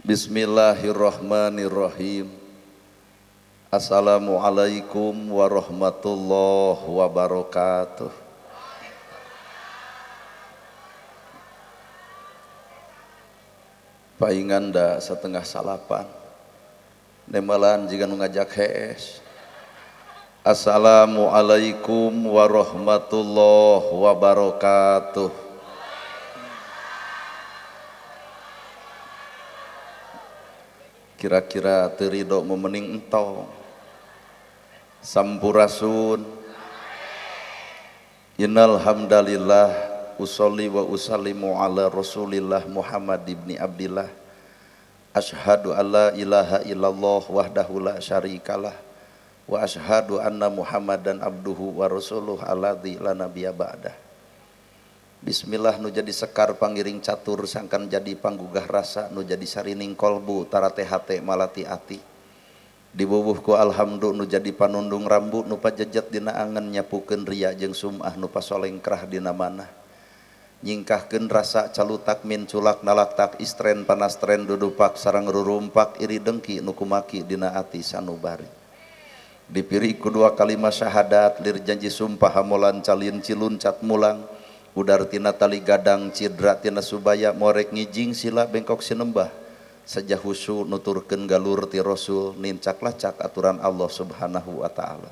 Bismillahirrahmanirrahim. Assalamualaikum warahmatullahi wabarakatuh. Painganda setengah salapan nemalan jika nu ngajak hees. Assalamualaikum warahmatullahi wabarakatuh. Kira-kira terido memening entong sampurasun. Innal hamdalillah usolli wa usallimu ala rasulillah Muhammad ibni Abdillah. Ashhadu an la ilaha illallah wahdahu la syarikalah wa ashhadu anna Muhammadan abduhu wa rasuluh alladzi la nabiyya ba'dah. Bismillah nu jadi sekar pangiring catur sangkan jadi panggugah rasa nu jadi sarining kolbu tarate hate malati ati dibubuhku alhamdulillah nu jadi panundung rambu nu pajejet dina angen nyapukeun ria jeung sumah nu pasolengkrah dina manah nyingkahkeun rasa calutak min culak nalaktak istren panastren dudupak sareng rurumpak iri dengki nu kumaki dina ati sanubari dipiri kedua kalimat syahadat lir janji sumpah hamolan calin ciluncat mulang udar tina tali gadang cidra tina subaya morek ngijing sila bengkok sinembah saja husu nuturkeun galur ti rasul nincak lacak aturan Allah subhanahu wa ta'ala.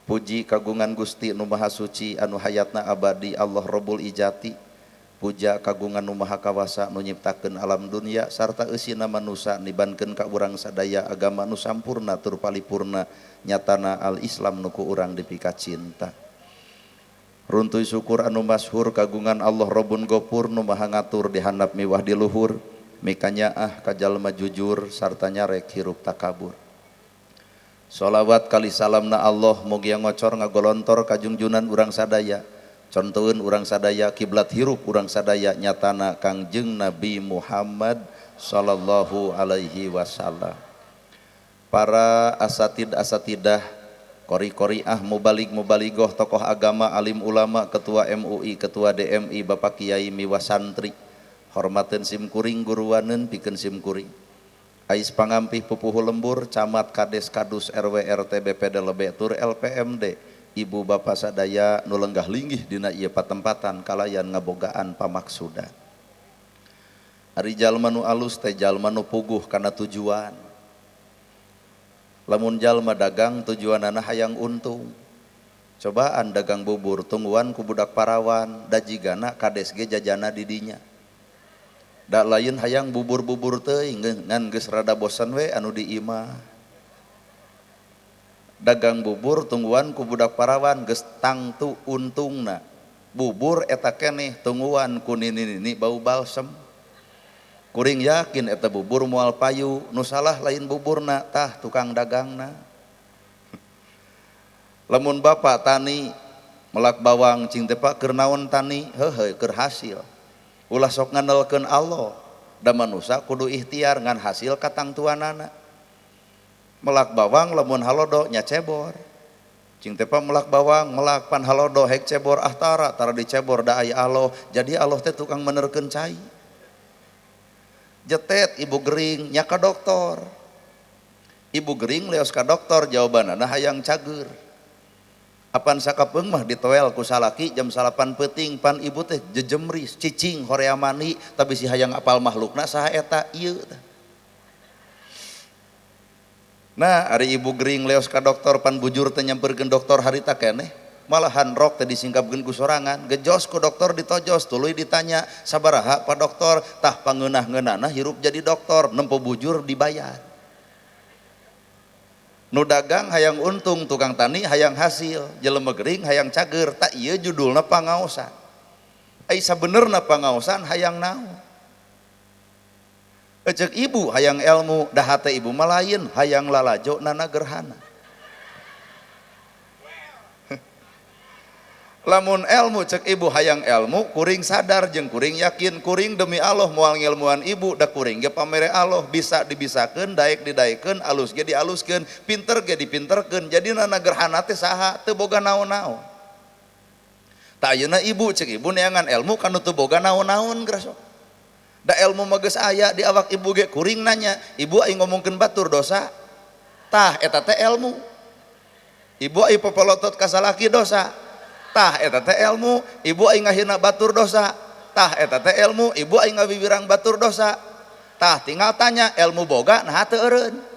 Puji kagungan Gusti nu maha suci anu hayatna abadi Allah Rabbul Ijati. Puja kagungan nu maha kawasa nu nyiptakeun alam dunia sarta eusina manusia nibankeun ka urang sadaya agama nu sampurna tur palipurna nyatana al Islam nu ku urang dipika cinta. Runtuy syukur anu masyhur kagungan Allah Rabbun Gopur nu maha ngatur di handap miwah di luhur mikanya ka jalma jujur sarta nyarek hirup takabur. Sholawat kali salamna Allah mugi ngocor ngagolontor ka junjunan urang sadaya contoeun urang sadaya kiblat hirup urang sadaya nyatana Kangjeng Nabi Muhammad sallallahu alaihi wasallam. Para asatidah kori-koriah mubalig-mubaligoh tokoh agama alim ulama ketua MUI ketua DMI Bapak Kiai miwah santri hormateun simkuring guruwaneun pikeun simkuring ais pangampih pupuhu lembur camat kades kadus RW RT BPD Lebe tur LPMD ibu bapak sadaya nu lenggah linggih dina ieu patempatan kalayan ngabogaan pamaksudan ari jalma nu alus teh jalma nu puguh kana tujuan. Lamun jalma dagang tujuanana hayang untung cobaan dagang bubur tungguan ku budak parawan dajigana kades ge jajana didinya da lain hayang bubur-bubur teuing ngan geus rada bosan we anu di imah dagang bubur tungguan ku budak parawan geus tangtu untungna bubur eta keneh tungguan ku nini-nini bau balsem kuring yakin eta bubur moal payu nu salah lain buburna tah tukang dagangna. Lamun bapak tani melak bawang cing teh Pak keur naon tani heuheuh keur hasil ulah sok ngandelkeun Allah da manusia kudu ikhtiar ngan hasil katangtuanana melak bawang lamun halodo nya cebor cing teh Pak melak bawang melak pan halodo hek cebor tara dicebor da aya Allah jadi Allah teh tukang menerkeun cai jetet ibu gering nya ka dokter ibu gering leos ka dokter jawabanana hayang cager apan sakapeung mah ditoel ku salaki jam 8 peuting pan ibu teh jejemris cicing horea mani tapi si hayang apal makhlukna saha eta ieu tah nah ari ibu gering leos ka dokter pan bujur teh nyampeurkeun dokter harita keneh malahan rok teh disingkapkeun ku sorangan gejos ku dokter ditojos tuluy ditanya sabaraha Pak dokter tah pangeunah-ngeunahna hirup jadi dokter nempo bujur dibayar nu dagang hayang untung tukang tani hayang hasil jelema gering hayang cager tak ieu judulna pangaosan ai sabenerna pangaosan hayang naon eceuk ibu hayang ilmu da hate ibu mah lain hayang lalajo nana gerhana lamun ilmu cek ibu hayang ilmu kuring sadar jeung kuring yakin kuring demi Allah moal ngilmuan ibu da kuring ge pamere Allah bisa dibisakeun daek didaekeun alus ge dialuskeun pinter ge dipinterkeun jadi nana gerhana teh saha teu boga naon-naon tak ayeuna ibu cek ibu neangan ilmu kanu teu boga naon-naon geura sok da ilmu mah geus aya di awak ibu ge. Kuring nanya, ibu aing ngomongkeun batur dosa tah eta teh ilmu. Ibu aing popolotot ka salaki dosa tah eta teh ilmu. Ibu aing ngahina batur dosa tah eta teh ilmu. Ibu aing ngabibirang batur dosa tah. Tinggal tanya ilmu boga nah teu eureun.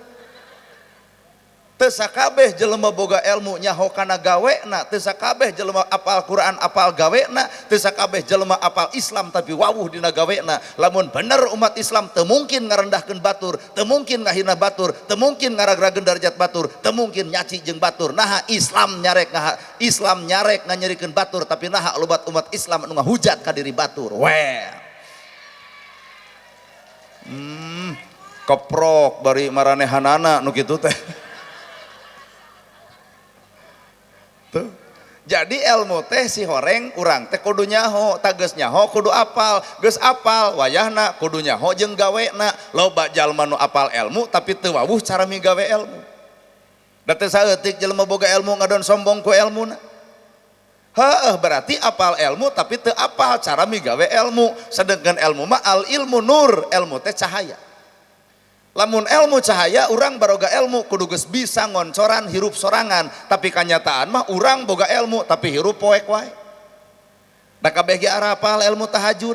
Teu sakabeh jelema boga ilmu nyaho kana gawena, teu sakabeh jelema apal Quran apal gawena, teu sakabeh jelema apal Islam tapi wawuh dina gawena. Lamun bener umat Islam teu mungkin ngarendahkeun batur, teu mungkin ngahina batur, teu mungkin ngaragrageun darajat batur, teu mungkin nyaci jeung batur. Naha Islam nyarek nganyerikeun batur, tapi naha lobat umat Islam anu ngahujat ka diri batur. Keprok bari maranehanana nu kitu teh. Tuh. Jadi ilmu teh si horeng urang teh kudu nyaho, tages nyaho kudu apal, geus apal wayahna kudu nyaho jeung gawena. Loba jalma nu apal ilmu tapi teu wawuh cara migawe ilmu. Da teu saeutik jelema boga ilmu ngadon sombong ku ilmuna. Heuh, berarti apal ilmu tapi teu apal cara migawe ilmu. Sedengkeun ilmu mah al ilmu nur, ilmu teh cahaya. Lamun ilmu cahaya urang baroga ilmu kudu geus bisa ngoncoran hirup sorangan, tapi kanyataan mah urang boga ilmu tapi hirup poek wae. Da kabeh ge arapal ilmu tahajud,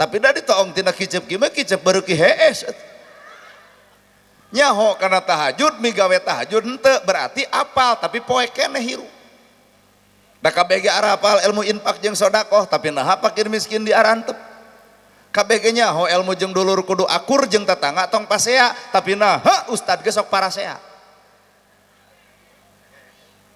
tapi da ditoong tina kicep kieu mah kicep beureuk hees. Nyaho kana tahajud migawe tahajud henteu berarti apal tapi poek keneh hirup. Da kabeh ge arapal ilmu infak jeung sedekah, tapi naha fakir miskin diarantep. KBG nya ho ilmu jeung dulur kudu akur jeung tetangga tong pasea, tapi nah ustad ge sok parasea.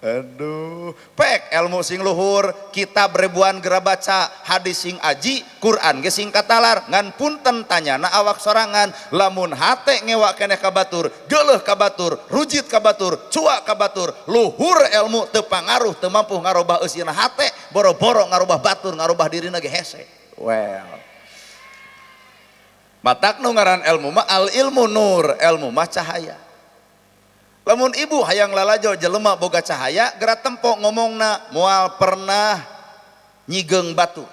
Aduh, pek ilmu sing luhur, kitab ribuan gera baca, hadis sing aji, Quran ge sing katalar, ngan punten tanyana awak sorangan, lamun hate ngewa keneh ka batur, geuleuh ka batur, rujit ka batur, cuak ka batur, luhur ilmu teu pangaruh, teu mampu ngarobah eusina hate, boro-boro ngarobah batur, ngarobah dirina ge hese. Well. Matak nu ngaran ilmu mah al ilmu nur, ilmu mah cahaya. Lamun ibu hayang lalajo jelema boga cahaya, gera tempo ngomongna moal pernah nyigeng batur.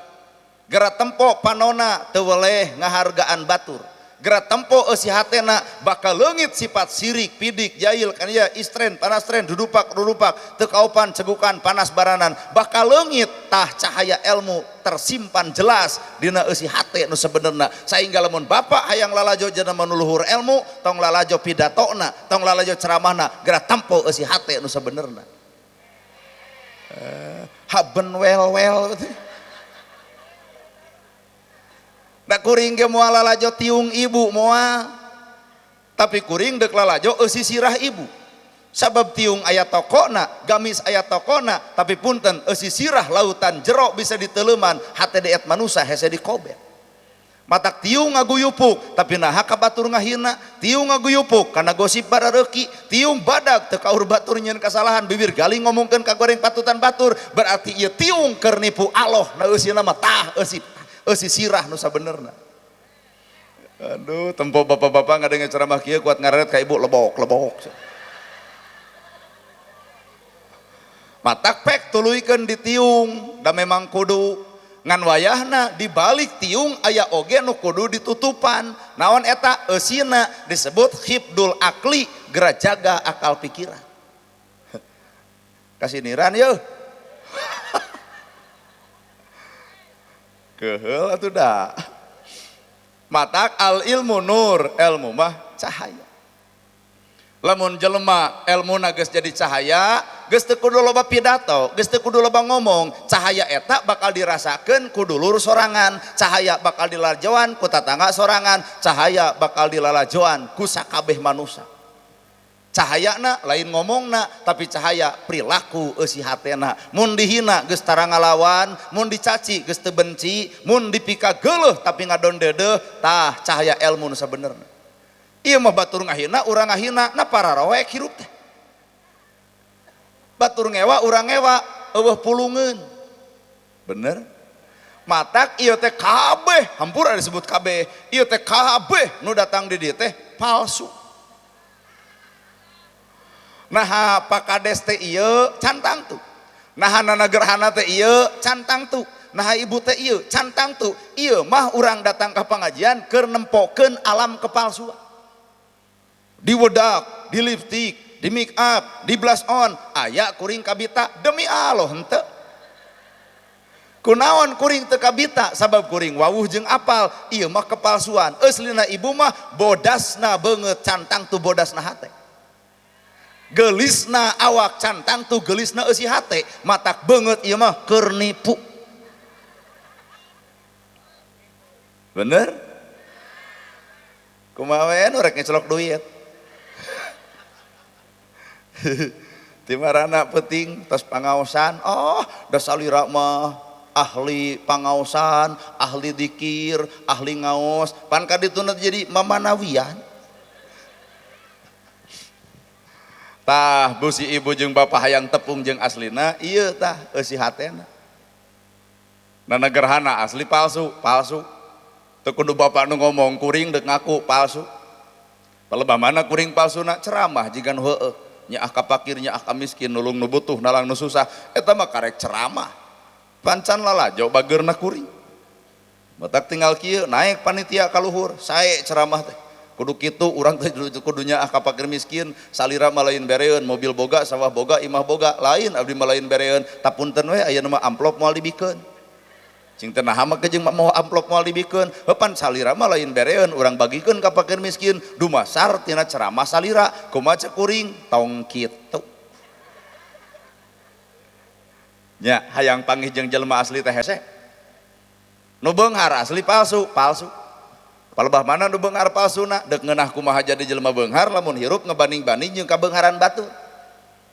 Gera tempo panona teu weleh ngahargaan batur. Gera tempo eusi hatena bakal leungit sifat sirik, pidik, jahil, kan ya istren, panastren, dudupak, teu kaupan, cegukan, panas baranan, bakal leungit tah cahaya ilmu tersimpan jelas dina eusi hate nu sabenerna. Saingga lamun bapak hayang lalajo jenama nu luhur ilmu, tong lalajo pidatona, tong lalajo ceramahna, gera tempo eusi hate nu sabenerna. Haben well. Da kuring ge moal lalajo tiung ibu moal, tapi kuring deuk lalajo eusi sirah ibu. Sabab tiung aya tokona, gamis aya tokona, tapi punten eusi sirah lautan jero bisa diteleuman, hate deet manusia hese dikobet. Matak tiung ngaguyupuk, tapi naha ka batur ngahina, tiung ngaguyupuk kana gosip barareuki, tiung badag teu kaur batur nyeun kasalahan, bibir galing ngomongkeun ka goreng patutan batur, berarti ieu tiung keur nipu Allah, na eusina mah tah eusi sirah nu sabenerna. Aduh, tempo bapak-bapak ngadengeun ceramah kieu kuat ngaret ka ibu lebok. Matak pek tuluykeun di tiung, da memang kudu ngan wayahna di balik tiung aya oge nu kudu ditutupan. Naon eta? Eusina disebut hifdul akli, gera jaga akal pikiran. Kasiniran yeuh. Keheul atuh da. Matak al ilmu nur, ilmu mah cahaya. Lamun jelema ilmuna geus jadi cahaya, geus teu kudu loba pidato, geus teu kudu loba ngomong, cahaya eta bakal dirasakeun ku dulur sorangan, cahaya bakal dilalajoan ku tatangga sorangan, cahaya bakal dilalajoan ku sakabeh manusia. Cahayana lain ngomongna, tapi cahaya perilaku eusi hatena. Mun dihina geus tara ngalawan, mun dicaci geus teu benci, mun dipika geuleuh tapi ngadon deudeuh, tah cahaya ilmu nu sabenerna. Ieu mah batur ngahina, urang ngahina, na pararoek hirup teh. Batur ngewa, urang ngewa, eueuh pulungeun. Bener? Matak ieu teh kabeh, hampura disebut kabeh, ieu teh kabeh nu datang di dieu teh palsu. Nah pakades teh ieu cantang tuh, nah nana gerhana teh ieu cantang tuh, nah ibu teh ieu cantang tuh ieu mah urang datang ke pengajian keur nempokeun alam kepalsuan. Diwedak, di lipstick, di make up, di blush on, aya kuring kabita demi Allah henteu. Kunaon kuring teu kabita sabab kuring wawuh jeung apal ieu mah kepalsuan. Eslina ibu mah bodasna beungeut cantang tu bodasna hate. Gelisna awak cantang tu gelisna eusi hate, matak beungeut ieu mah keur nipu. Bener? Kumaha we nu rek ngecelok duit. Timarana penting tos pangaosan, oh da salira mah ahli pangaosan, ahli dikir, ahli ngaos, pan kadituna jadi mamanawian. Tah busi ibu jeung bapak hayang tepung jeung aslina, ieu tah eusi hatena. Nana gerhana asli palsu, palsu. Teu kudu bapak nu ngomong kuring deuk ngaku palsu. Palebah mana kuring palsuna ceramah jigan heueuh. Nyaah ka fakir, nyaah ka miskin, nulung nu butuh, nalang nu susah, eta mah karek ceramah. Pancan lalajo bageurna kuring. Matak tinggal kieu naik panitia ka luhur, sae ceramah teh. Kudu kitu urang teh kudu nyaah ka fakir miskin, salira mah lain bereun, mobil boga, sawah boga, imah boga, lain abdi mah lain bereun. Tapunten we aya nu mah amplop moal dibikeun. Cing teu naha mah jeung mau amplop moal dibikeun. Heupan salira mah lain bereun, urang bagikeun ka fakir miskin, dumasar tina ceramah salira, kumaha cek kuring tong kitu. Nya hayang panggih jeung jelema asli teh hese. Nu beunghar asli palsu, palsu. Palebah mana nu beunghar palsuna, deuk ngeunah kumaha jadi jelema beunghar lamun hirup ngebanding-banding jeung kabeungharan batur.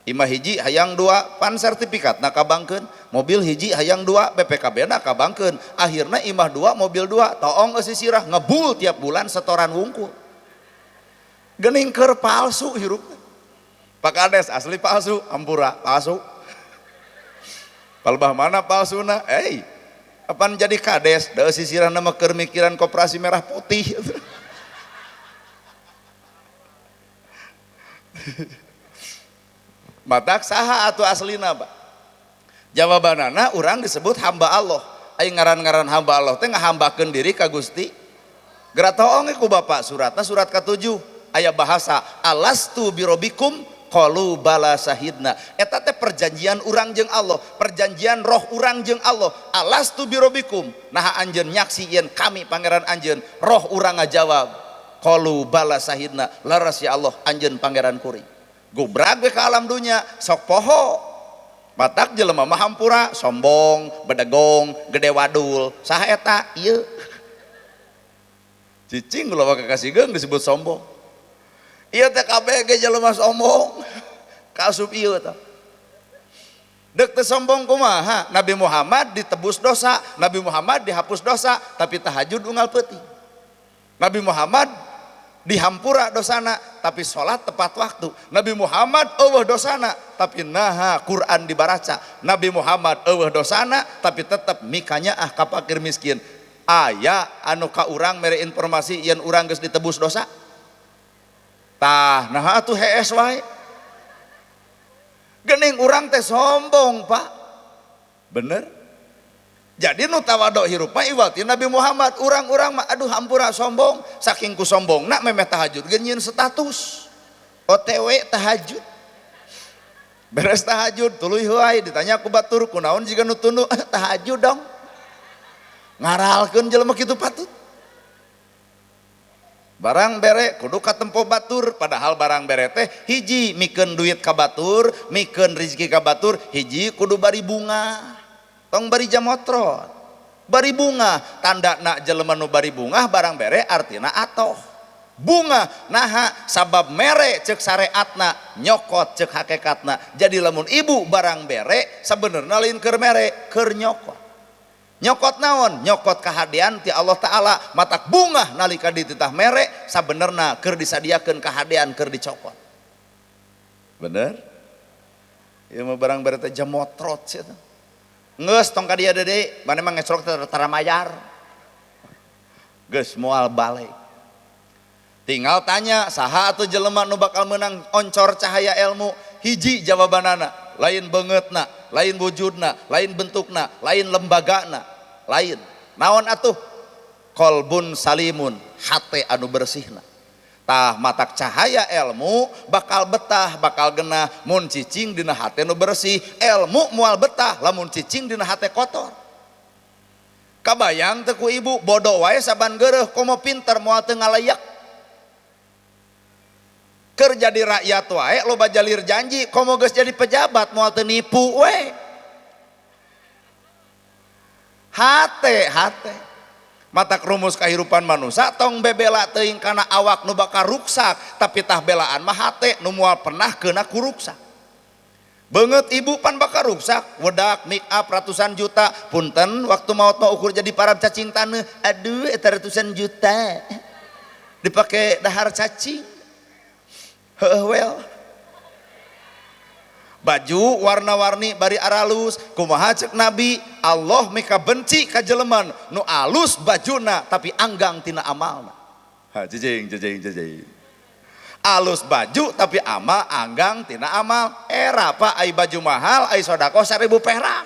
Imah hiji hayang 2 pan sertifikat na kabangkeun, mobil hiji hayang 2 BPKB na kabangkeun. Akhirna imah 2 mobil 2 toong eusi sirah ngebul tiap bulan setoran wungkul. Geuning keur palsu hirupna. Pak Kades asli palsu, ampura palsu. Palebah mana palsuna? Apaan jadi kades? Da sisirah nama keur mikiran koperasi merah putih. Matak saha atuh aslina, Pak? Jawabanana urang disebut hamba Allah. Ai ngaran-ngaran hamba Allah teh ngahambakeun diri ka Gusti. Geratoong ku Bapak suratna surat ka-7 aya bahasa alastu birobikum qalu bala sahidna. Eta teh perjanjian urang jeung Allah, perjanjian roh urang jeung Allah. Alastu birobikum, naha anjeun nyaksi yen kami pangeran anjeun. Roh urang ngajawab qalu bala sahidna, laras ya Allah anjeun pangeran kuring. Gubrag we ka alam dunya sok poho. Batak jelema mah hampura, sombong, bedegong, gede wadul. Saha eta? Ieu. Cicing kula kakasihgeung disebut sombong. Ieu teh kabeh ge jelema sombong. Kaasup ieu tah. Deuk teu sombong kumaha? Nabi Muhammad ditebus dosa, Nabi Muhammad dihapus dosa, tapi tahajud unggal peuting. Nabi Muhammad dihampura dosana, tapi sholat tepat waktu. Nabi Muhammad eueuh dosana, tapi naha Quran dibaraca. Nabi Muhammad eueuh dosana, tapi tetap mikanya ka fakir miskin. Aya anu ka urang mere informasi yen urang geus ditebus dosa. Tah nah atuh hees wae. Geuning urang teh sombong, Pak. Bener? Jadi nu tawadok hirup mah iwati Nabi Muhammad. Urang-urang mah aduh hampura sombong, saking ku sombongna memeh tahajud geus nyieun status. OTW tahajud. Beres tahajud tuluy heuai ditanya ku batur kunaon jiga nu tunduh tahajud dong. Ngaralkeun jelema kitu patut. Barang bere kudu katempo batur, padahal barang bere teh hiji mikeun duit ka batur, mikeun rezeki ka batur, hiji kudu bari bunga. Tong bari jamotrot, bari bunga, tanda nak jelema nu bari bunga barang bere artina atoh. Bunga naha sabab mere cek syariatna, nyokot cek hakikatna. Jadi lamun ibu barang bere sabenerna lain keur mere, keur nyokot. Nyokot naon? Nyokot kahadian ti Allah Ta'ala. Matak bunga nalika dititah mere sabenerna keur disadiakeun kahadian keur dicokot. Bener? Ieu mah barang bere teh jamotrot sia teh. Ngeus tong ka dieu deui, mane mah ngesrok tara mayar. Geus moal balik. Tinggal tanya saha atuh jelema nu bakal meunang oncor cahaya ilmu? Hiji jawabanana, lain beungeutna, lain wujudna, lain bentukna, lain lembagana. lain. Naon atuh? Qalbun salimun, hate anu bersihna. Tah matak cahaya ilmu bakal betah, bakal genah mun cicing dina hate nu bersih. Ilmu moal betah lamun cicing dina hate kotor. Kabayang teu ku ibu bodoh wae saban geureuh komo pinter moal teu ngalayak. Keur jadi rakyat wae loba jalir janji, komo geus jadi pejabat moal teu nipu we. Hate matak rumus kahirupan manusia tong bebela teuing kana awak nu bakal ruksak, tapi tah belaan mah hate nu moal pernah keuna ku ruksak. Beungeut ibu pan bakal ruksak, wedak make up ratusan juta, punten waktu maot mah ukur jadi parab cacing taneuh, aduh eta ratusan juta dipake dahar cacing. Heueuh well. Baju warna-warni bari aralus, kumaha ceuk Nabi, Allah mika benci ka jelema nu alus bajuna tapi anggang tina amalna. Ha jejeng. Alus baju tapi ama anggang tina amal. Era Pak ai baju mahal, ai sodako 1000 perak.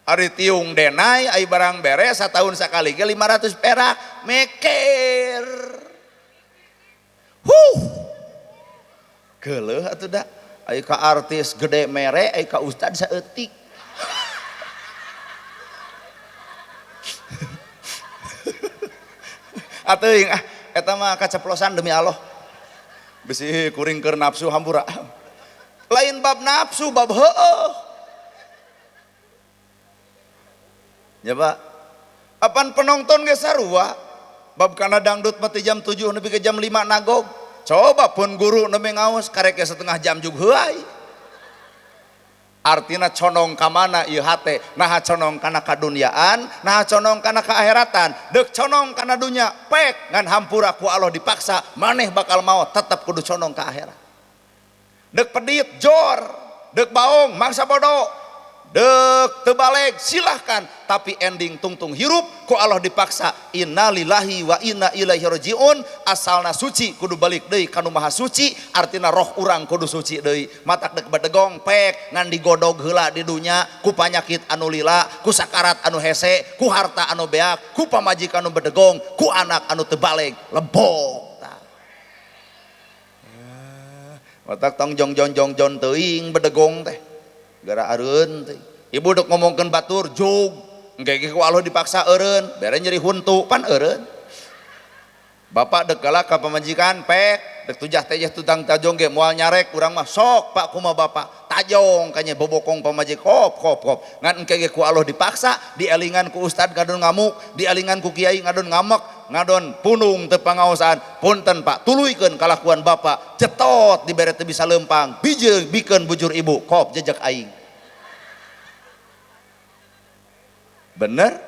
Ari tiung denai ai barang beres sataun sakali ge 500 perak. Meker. Geuleuh atuh da. Ai ka artis gede mere, ai ka ustad saeutik. Atuing eta mah kaceplosan demi Allah. Bisi kuring keur nafsu hampura. Lain bab nafsu, bab heueuh. Ya Pak. Apan penonton ge sarua. Bab kana dangdut mah jam 7 nepi ke jam 5 nagog. Coba pun guru nembe ngaos karek setengah jam juga heuai. Artina condong ka mana ieu hate? Naha condong kana kadunyaan, naha condong kana kaakheratan. Deuk condong kana dunya pek ngan hampura ku Allah dipaksa, maneh bakal maot tetep kudu condong ka akhirat. Deuk pedit jor, deuk baong mangsa bodoh. Dek tebalik silahkan, tapi ending tungtung hirup ku Allah dipaksa. Innalillahi wa inna ilaihi rajiun. Asalna suci kudu balik deui kanu maha suci, artina roh urang kudu suci deui. Matak dek badegong pek ngan digodog heula di dunya ku panyakit anu lila, ku sakarat anu hese, ku harta anu beak, ku pamajikan anu bedegong, ku anak anu teu balik lebok. Matak tong jong teuing bedegong teh. Gara areun teh. Ibu dok ngomongkeun batur jog, engke ku Allah dipaksa eureun, bere nyeri huntu pan eureun. Bapak dek galak ka pamajikan pek, dek tujah teh tutang tajong ge moal nyarek urang mah sok Pak kumaha Bapak. Tajong kanya bobokong pamajik kop. Ngan engke ge ku Allah dipaksa, dielingan ku ustad ngadon ngamuk, dielingan ku kiai ngadon ngamek, ngadon punung teu pangaosan. Punten Pak, tuluykeun kalakuan Bapak, cetot dibere teu bisa leumpang, bijeu bikeun bujur ibu, kop jejak aing. Bener?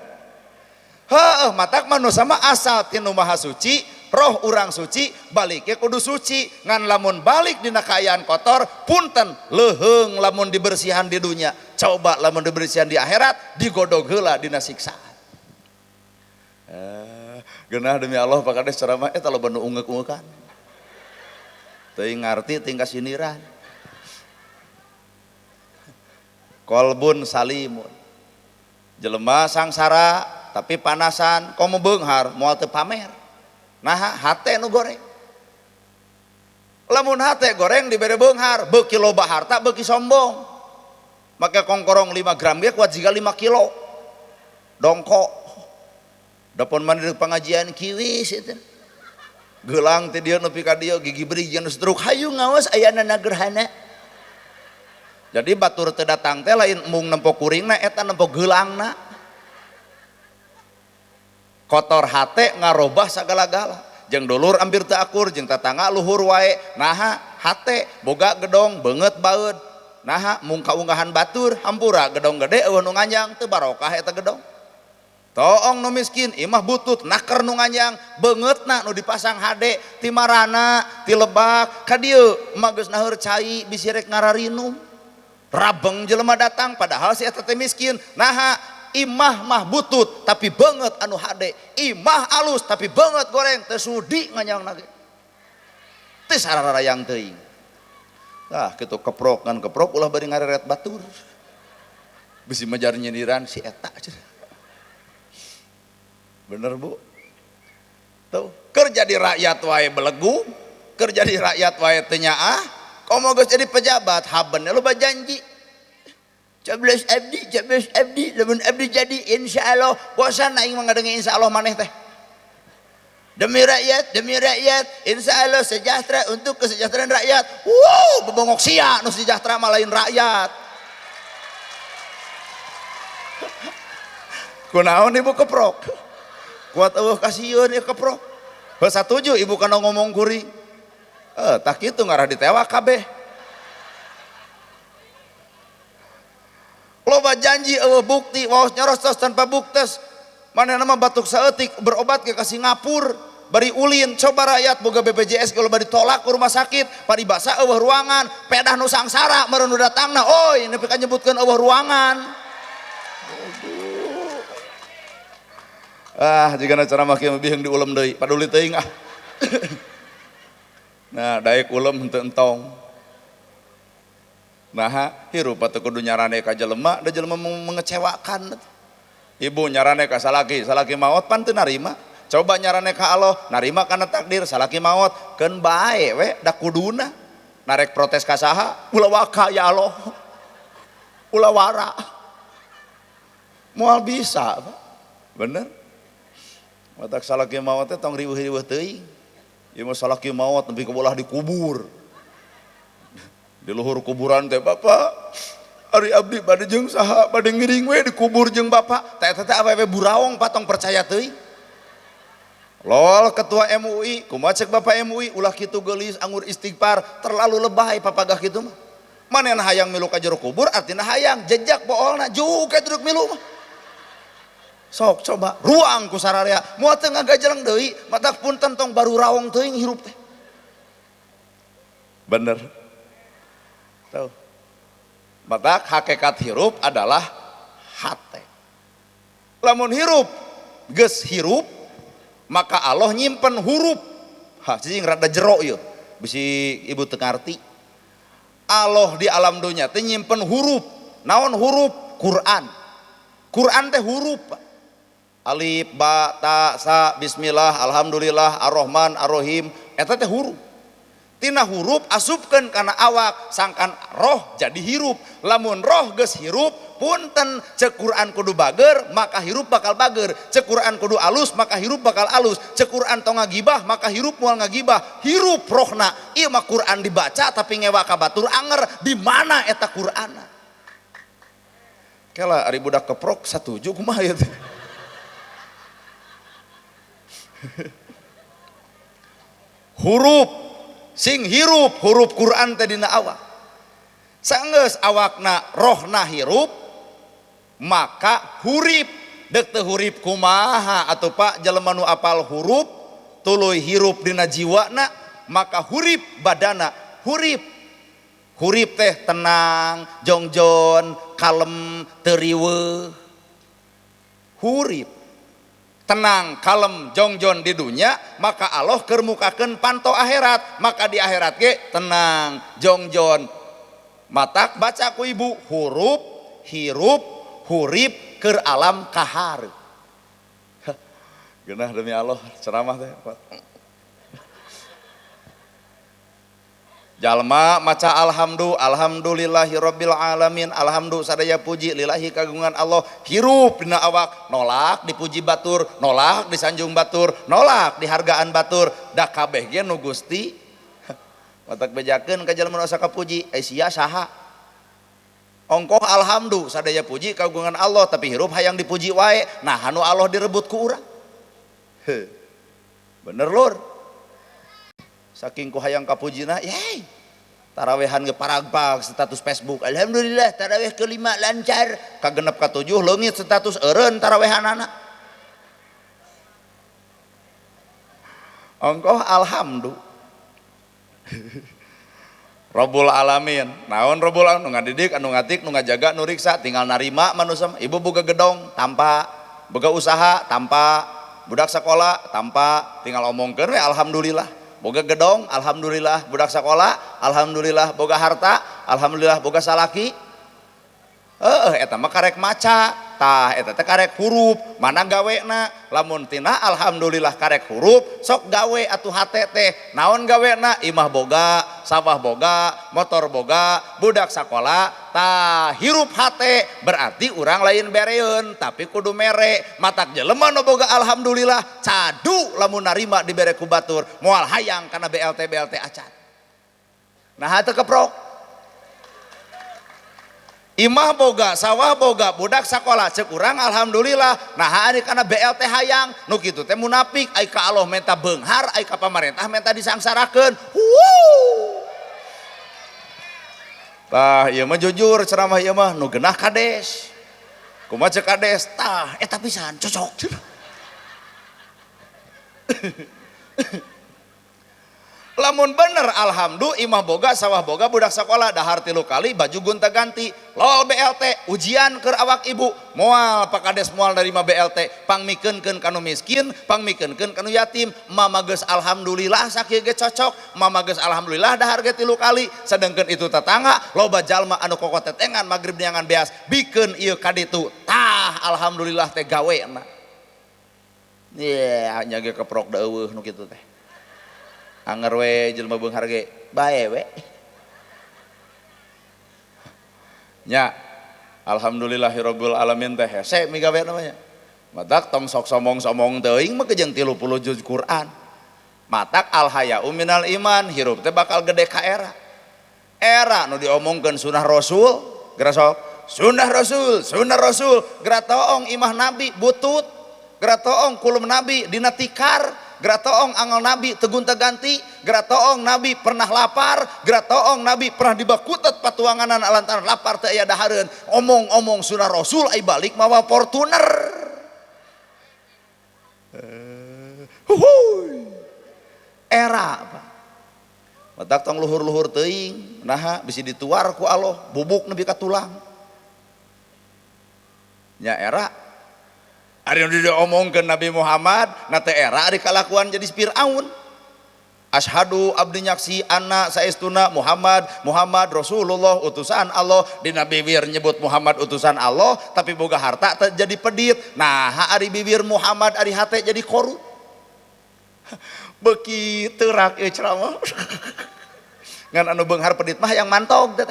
Heuh, matak manusia mah asal tinu maha suci, roh urang suci, baliknya kudu suci. Ngan lamun balik dina kaayaan kotor, punten leheung lamun dibersihan di dunia. Coba lamun dibersihan di akhirat, digodog heula dina siksaan. Geunah demi Allah pakades ceramah eta loba nu ungek-ungekan. Teuing ngarti tinggal siniran. Qalbun salimun. Jelema sangsara tapi panasan komo beunghar moal teu pamer. Nah hate nu goreng. Lamun hate goreng dibere beunghar, beuki loba harta beuki sombong. Make kongkorong 5 gram ge kuat jiga 5 kilo. Dongko. Dapun mandi pengajian kiwis itu. Gelang teh dieu nepi ka dieu gigi beri jeung struk hayu ngaos aya na gerhana. Jadi batur teu datang teh lain mung nempo kuringna eta nempo geulangna. Kotor hate ngarobah sagala-gala. Jeung dulur ampir teu akur, jeung tatangga luhur wae. Naha hate boga gedong beungeut baeud. Naha mung kaunggahan batur hampura gedong gede eueuh nu nganjang teu barokah eta gedong. Toong nu miskin imah butut naker nu nganjang beungeutna nu dipasang hade ti marana ti lebak ka dieu emah geus naeur cai bisi rek ngararinum. Rabeng jelema datang padahal si eta teh miskin. Naha imah mah butut tapi beungeut anu hade, imah alus tapi beungeut goreng teu sudi nganyangna ge. Teu sararayang teuing. Tah kitu keprok ngan keprok ulah bari ngareret batur. Bisi majar nyindiran si eta cenah. Bener Bu? Tuh, kerja di rakyat wae belegu, kerja di rakyat wae teu nyaah, komo geus jadi pejabat, habeunna loba janji. 11 abdi, lamun abdi jadi insyaallah, bosan aing mah ngadengi insyaallah maneh teh. Demi rakyat, insyaallah sejahtera untuk kesejahteraan rakyat. Wow, bebongok sia nu sejahtera mah lain rakyat. Kunaon ibu keprok? Kuat eueuh kasieun ieu keprok. Heuh satuju ibu kana ngomong kuring. Tak kitu ngarah ditewak kabeh. Loba janji eueuh bukti waos nyorosos tanpa buktes. Manehna mah batuk saeutik berobat ke Singapura, bari ulin coba rakyat boga BPJS kalau bari ditolak ke rumah sakit, paribasa eueuh ruangan, pedah nu sangsara meureun nu datangna, oi nepi ka nyebutkeun eueuh ruangan. Jika ceramah kieu biheng diulem deui, paduli teuing ah. Nah, daek ulem henteu entong. Nah, hirup atuh kudu nyarane ka jelema, da jelema mengecewakan. Ibu nyarane ka salaki maot pan teu narima. Coba nyarane ka Allah, narima kana takdir salaki maot, keun bae we da kuduna. Narek protes ka saha? Ulah waka ya Allah. Ulah wara. Moal bisa, Pak. Bener? Matak salaki maot teh tong riweuh-riweuh teuing. Ieu mah salaki maot nepi ka bolah dikubur. Di luhur kuburan teh Bapak, ari abdi bade jeung saha bade ngiring we dikubur jeung Bapak. Teh teh awewe buraong patong percaya teuing. Lol ketua MUI, kumaha cek Bapak MUI ulah kitu geulis anggur istighfar terlalu lebay papagah kitu mah. Manehna hayang milu ka jero kubur artina hayang jejak boolna juga duduk milu mah. Sok coba ruang ku sararea moal teu ngagajeleng deui matak punten tong baru raong teuing hirup teh. Bener. Tuh. Matak hakikat hirup adalah hate. Lamun hirup geus hirup maka Allah nyimpen huruf. Cicing rada jero ieu. Bisi ibu teu ngarti. Allah di alam dunya teh nyimpen huruf. Naon huruf? Quran. Quran teh huruf. Alif, ba, ta, sa, bismillah, alhamdulillah, ar-rahman, ar-rahim, eta teh huruf. Tina huruf asupkeun kana awak, sangkan roh jadi hirup. Lamun roh geus hirup, punten cek Quran kudu bager, maka hirup bakal bager. Cek Quran kudu alus, maka hirup bakal alus. Cek Quran tong ngagibah, maka hirup moal ngagibah. Hirup rohna, ieu mah Quran dibaca tapi ngewa ka batur anger, di mana eta Qur'ana? Kela ari budak keprok satuju kumaha ieu teh? Huruf sing hirup huruf Quran teh dina awak. Saenggeus awakna rohna hirup maka hurip. Deuk teu hurip kumaha atuh Pak jelema nu apal huruf tuluy hirup dina jiwana maka hurip badana hurip. Hurip teh tenang, jongjon, kalem, teu riweuh. Hurip tenang, kalem, jongjon di dunia, maka Allah keur mukakeun panto akhirat, maka di akhirat ge tenang, jongjon. Matak baca ku ibu huruf, hirup, hurip keur alam kahar. Geunah demi Allah ceramah teh. Jalma maca alhamdulillahirabbil alamin, alhamdulillah sadaya puji lillahi kagungan Allah, hirup dina awak, nolak dipuji batur, nolak disanjung batur, nolak dihargaan batur, da kabeh ge nu Gusti. Matak bejakeun ka jalma nu asa kapuji, sia saha? Ongkoh alhamdulillah sadaya puji kagungan Allah, tapi hirup hayang dipuji wae, nah anu Allah direbut ku urang. Bener lur. Saking ku hayang kapujina, yey, tarawehan ge paragpag status Facebook, alhamdulillah taraweh kelima lancar, kagenep katujuh leungit status eureun tarawehanana. Ongkoh alhamdulillah. Rabbul alamin, naon Rabbul alamin? Nu ngadidik, anu ngatik, nu ngajaga, nu riksa, tinggal narima manusia. Ibu boga gedong tanpa, boga usaha tanpa, budak sekolah tanpa, tinggal omongkeun we alhamdulillah. Boga gedong, alhamdulillah. Budak sekolah, alhamdulillah. Boga harta, alhamdulillah. Boga salaki, eta mah karek maca tah eta teh karek huruf mana gawena lamun tina alhamdulillah karek huruf sok gawe atuh hate teh naon gawena imah boga sawah boga motor boga budak sakola tah hirup hate berarti urang lain bereun tapi kudu mere matak jelema nu boga alhamdulillah cadu lamun narima dibere ku batur moal hayang kana BLT acan nah teu keprok imah boga sawah boga budak sakola cek urang alhamdulillah nah ari kana BLT hayang nu kitu teh munafik ai ka Allah menta beunghar ai ka pamarentah menta disangsarakeun tah ieu mah jujur ceramah ieu mah nu geunah kades kumaha cek kades tah eta pisan cocok lamun bener alhamdulillah imah boga sawah boga budak sekolah dahar 3 kali baju gonta ganti lol BLT ujian keur awak ibu moal pakades moal nerima BLT pangmikeunkeun kanu miskin pangmikeunkeun kanu yatim mama geus alhamdulillah sakieu ge cocok mama geus alhamdulillah dahar ge 3 kali sedengkeun itu tetangga loba jalma anu kokotetengan magrib neangan beas bikeun ieu kaditu tah alhamdulillah teh gaweana nya ge keprok da eueuh nu kitu teh anger we jelema beunghar ge bae we nya alhamdulillahirabbil alamin teh hese mi gawe namanya matak tong sok somong-somong teuing mah jeung 30 juz Quran matak al haya'u minal iman hirup teh bakal gede ka era nu diomongkeun sunah rasul geura sok sunah rasul geura toong imah nabi butut geura toong kulum nabi dina tikar geura toong angal nabi tegun teganti geura toong nabi pernah lapar geura toong nabi pernah dibakutet patuanganan lantaran lapar teu aya dahareun omong-omong sunah rasul ai balik mawa Fortuner era apa matak tong luhur-luhur teuing naha bisi dituar ku Allah bubuk nepi ka tulang nya era ari nu diomongkeun Nabi Muhammad na teh era ari kalakuan jadi Firaun asyhadu abdi nyaksi anna saestuna Muhammad Rasulullah utusan Allah dina bibir nyebut Muhammad utusan Allah tapi boga harta teh jadi pedit nah ari bibir Muhammad ari hate jadi korup beuki teurak ieu ceramah ngan anu beunghar pedit mah yang mantog teh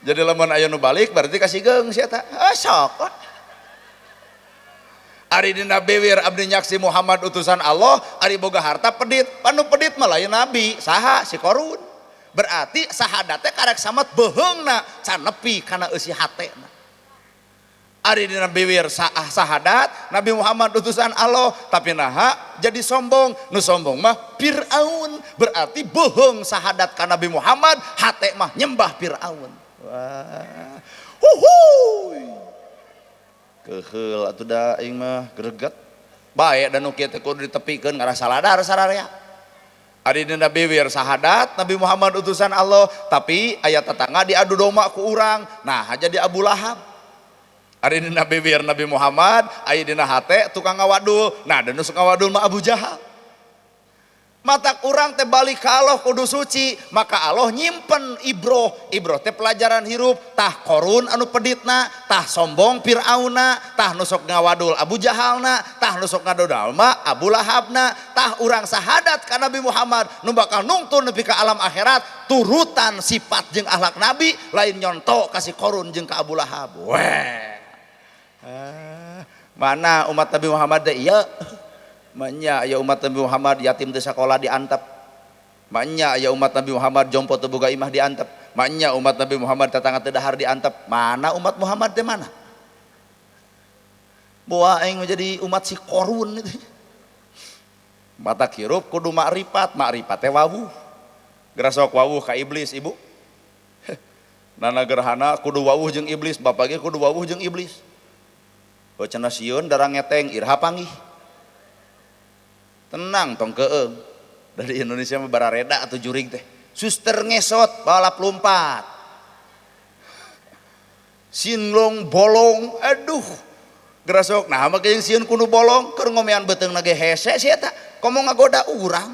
jadi lamun aya nu balik berarti kasih geung sia eta sok ari dina bibir abdi nyaksi Muhammad utusan Allah ari boga harta pedit panu pedit mah lain nabi saha si Korun berarti sahadat teh karek samet beheungna can nepi kana eusi hatena ari dina bibir sahadat Nabi Muhammad utusan Allah tapi naha jadi sombong nu sombong mah Firaun berarti beheung sahadat ka Nabi Muhammad hate mah nyembah Firaun wah huhuy keheul atuh da aing mah greget bae dan nu kieu teh kudu ditepikeun ngarasa ladar sararea ari dina bibir sahadat Nabi Muhammad utusan Allah tapi aya tetangga diadu domba ku urang nah jadi Abu Lahab ari dina bibir Nabi Muhammad aya dina hate tukang ngawadul nah dan nu suka ngawadul mah Abu Jahal matak urang teh balik ka Allah kudu suci maka Allah nyimpen ibroh teh pelajaran hirup tah Korun anu peditna tah sombong Firaunna tah nu sok ngawadul Abu Jahalna tah nu sok ngadodal mah Abu Lahabna tah urang sahadat ka Nabi Muhammad nu bakal nungtun nepi ka alam akhirat turutan sifat jeung akhlak Nabi lain nyonto ka si Korun jeung ka Abu Lahab mana umat Nabi Muhammad teh ieu manya ya umat Nabi Muhammad yatim teu sakola diantep manya ya umat Nabi Muhammad jompo teu boga imah diantep manya umat Nabi Muhammad tetangga teu dahar diantep mana umat Muhammad teh mana boa aing menjadi umat si Korun itu mata hirup kudu makrifat teh wawuh geura sok wawuh ka iblis ibu nana gerhana kudu wawuh jeung iblis bapak ge kudu wawuh jeung iblis cenah sieun darang ngeteng irha panggih tenang tong keung dari Indonesia mah barareda atau jurig teh suster ngesot balap lompat sinlong bolong aduh gerasok nah mah yang sieun kudu bolong keur ngomean beuteungna ge hese sia eta komo ngagoda urang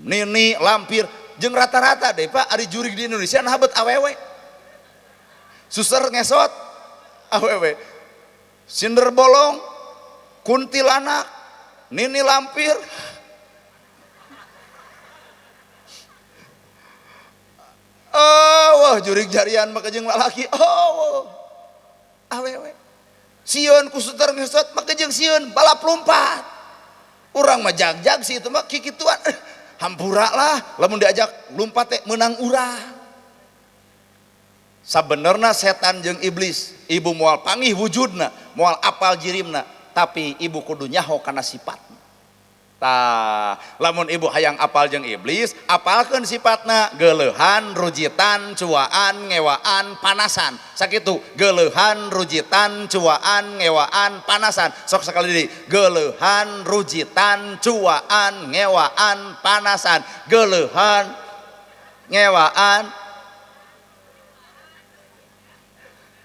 nini lampir jeung rata-rata deh Pak ari jurig di Indonesia nah bet awewe suster ngesot awewe sinder bolong kuntilanak nini lampir wah jurig jarian maka jeung lalaki awewe sieun ku suster ngesot maka jeung sieun balap lompat urang mah jag-jag sih itu mah kikituan hampura lah lamun diajak lompat teh menang urang sabenerna setan jeung iblis ibu moal panggih wujudna moal apal jirimna tapi ibu kudu nyaho kana sifat tah lamun ibu hayang apal jeung iblis apalkeun sifatna geuleuhan rujitan cuaan ngewaan panasan sakitu geuleuhan rujitan cuaan ngewaan panasan sok sakali deui geuleuhan rujitan cuaan ngewaan panasan geuleuhan ngewaan.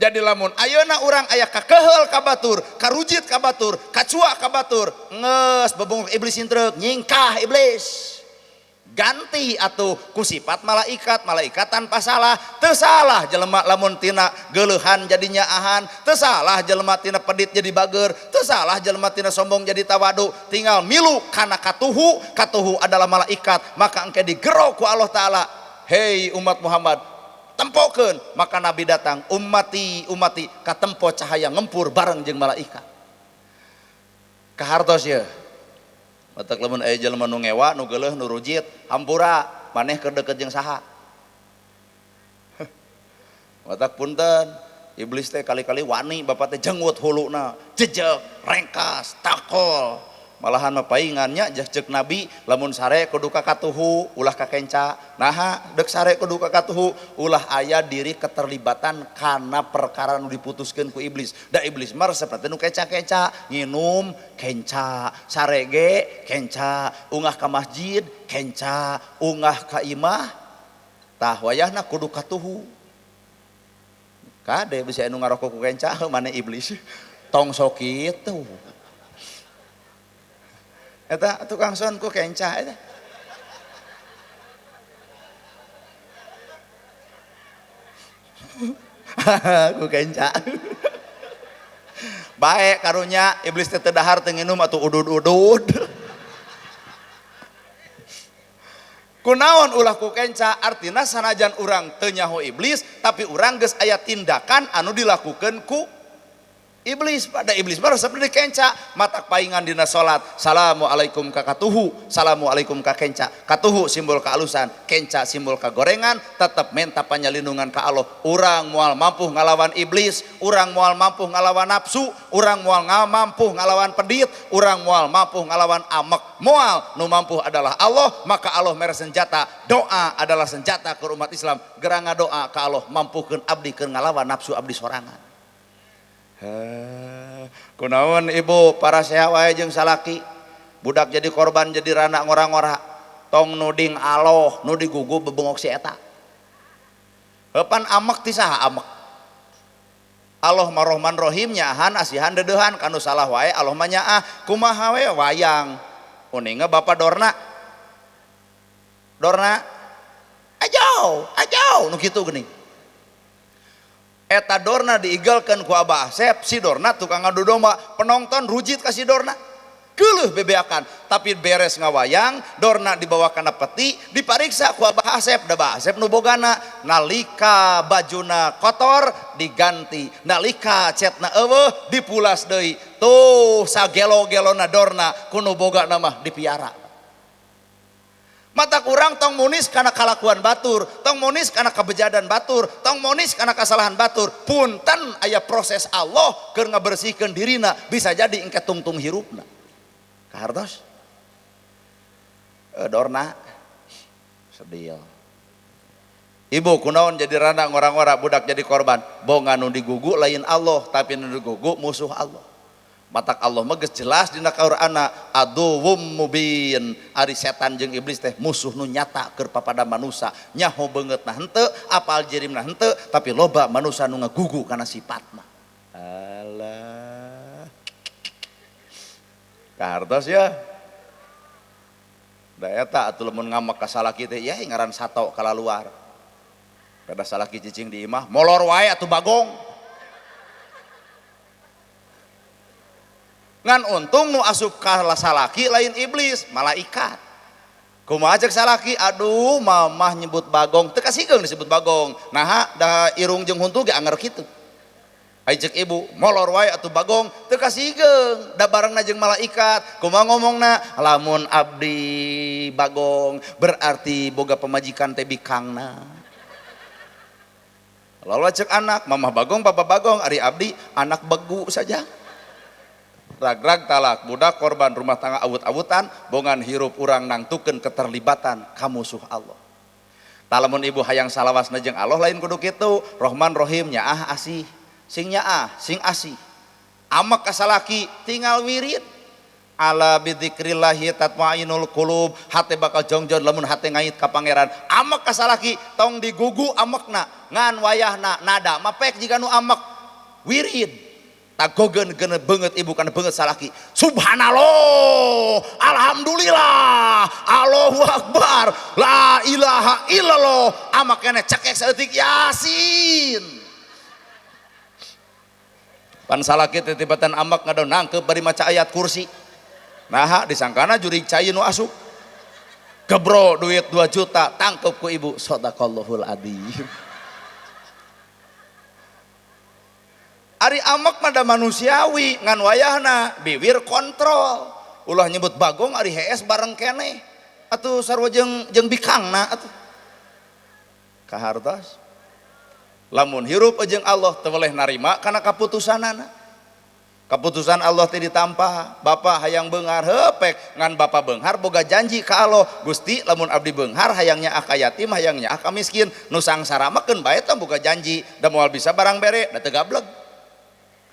Jadi lamun ayeuna urang aya kakeheul ka batur, karujit ka batur, kacua ka batur, ngeus bebunguk iblis intreuk, nyingkah iblis. Ganti atuh ku sifat malaikat, malaikat tanpa salah, teu salah jelema lamun tina geuleuhan jadi nyaahan, teu salah jelema tina pedit jadi bager, teu salah jelema tina sombong jadi tawadu, tinggal milu kana katuhu, katuhu adalah malaikat, maka engke digero ku Allah taala. Hei umat Muhammad, tempokeun maka Nabi datang ummati ummati katempo cahaya ngempur bareng jeung malaikat kahartos ya matak lamun aya jelema nu ngewa nu geuleuh nu rujit hampura maneh keur deukeut jeung saha matak punten iblis teh kali-kali wani bapak teh jenggut huluna jejeg rengkas takol malahan mah paingannya jeung Nabi lamun sare kudu ka katuhu ulah ka kenca naha deuk sare kudu ka katuhu ulah aya diri keterlibatan kana perkara nu diputuskeun ku iblis da iblis mah saperti nu keca-keca nginum kenca sare ge kenca ungah ka masjid kenca ungah ka imah tah wayahna kudu katuhu kade bisa anu ngarokok ku kenca mane iblis tong sok kitu eta tukang son ku kenca eta ku kenca bae karunya iblis teh teu dahar teu nginum atuh udud-udud kunaon ulah ku kenca artina sanajan urang teu nyaho iblis tapi urang geus aya tindakan anu dilakukeun ku iblis pada iblis baru seperti kenca matak paingan dina salat assalamualaikum ka katuhu assalamualaikum ka kenca katuhu simbol kealusan kenca simbol kagorengan tetap menta panyalindungan ka Allah urang moal mampu ngalawan iblis urang moal mampu ngalawan nafsu urang moal mampu ngalawan pedit urang moal mampu ngalawan amek moal nu mampu adalah Allah maka Allah mere senjata doa adalah senjata ke umat Islam geranga doa ka Allah mampukeun abdi keur ngalawan nafsu abdi sorangan. Kunaon ibu para seha wae jeung salaki budak jadi korban jadi rana ngora-ngora tong nuding Allah nu digugu bebengok si eta heupan amek ti saha amek Allah mah Rahman Rahim nyaahan asihan dedeuhan kanu salah wae Allah mah nyaah kumaha we wayang uninga bapa dorna ajau nu kitu geuning eta dorna diigalkeun ku Abah Asep si dorna tukang ngadu domba penonton rujit ka si dorna geuleuh bebeakan tapi beres ngawayang dorna dibawa kana peti dipariksa ku Abah Asep da Abah Asep nu bogana nalika bajuna kotor diganti nalika cetna eueuh dipulas deui tuh sagelo-gelona dorna ku nu bogana mah dipiara mata kurang tong munis karena kalakuan batur tong munis karena kebejadan batur tong munis karena kesalahan batur punten aya proses Allah keur ngabersihkeun dirina bisa jadi engke tungtung hirupna kahartos dorna sedih ibu kunaon jadi rana ngora-ngora budak jadi korban bongan nu digugu lain Allah tapi nu digugu musuh Allah matak Allah mah geus jelas dina Qur'anna aduwwum mubin ari setan jeung iblis teh musuh nu nyata keur papada manusia nyaho beungeutna henteu apal jirimna henteu tapi loba manusia nu ngagugu kana sifatna alah kahartos ya da eta atuh lamun ngamak ka salaki teh ya ngaran sato kala luar kada salaki cicing di imah molor wae atuh bagong ngan untung nu asup ka salaki lain iblis malaikat kumaha cek salaki aduh mamah nyebut bagong teu kasihkeun disebut bagong nah da irung jeung huntu ge anger kitu ajek ibu molor wae atuh bagong teu kasihkeun da barengna jeung malaikat kumaha ngomongna lamun abdi bagong berarti boga pemajikan teh bikangna lalu cek anak mamah bagong papa bagong ari abdi anak begu saja ragrag talak budak korban rumah tangga awut-awutan bongan hirup urang nangtukeun keterlibatan ka musuh Allah talamun ibu hayang salawasna jeung Allah lain kudu kitu Rahman Rahim nyaah asih sing nyaah sing asih amak kasalaki tinggal wirid ala bidzikrillahi tatmainul qulub hate bakal jongjon lamun hate ngait ka pangeran amak kasalaki tong digugu amakna ngan wayahna nada mapek jika nu amak wirid tagogeun geuna beungeut ibu kana beungeut salaki subhanallah alhamdulillah Allahu akbar la ilaha illallah amak keneh cekek saeutik yasin pan salaki titibatan amak ngado nangkep bari maca ayat kursi nah disangkana jurig cai nu asup gebro duit 2 juta tangkep ku ibu sadaqallahul adzim ari amak mada manusiawi ngan wayahna bibir kontrol ulah nyebut bagong ari hees bareng keneh atuh sarua jeung bikangna atuh kahartos lamun hirup jeung Allah teu boleh narima kana kaputusanana kaputusan Allah teh ditampa bapak hayang beunghar hepek ngan bapak beunghar boga janji ka Allah Gusti lamun abdi beunghar hayang nyaah ka yatim hayang nyaah ka miskin nu sangsara mah keun bae tah boga janji da moal bisa barang bere da teu gableg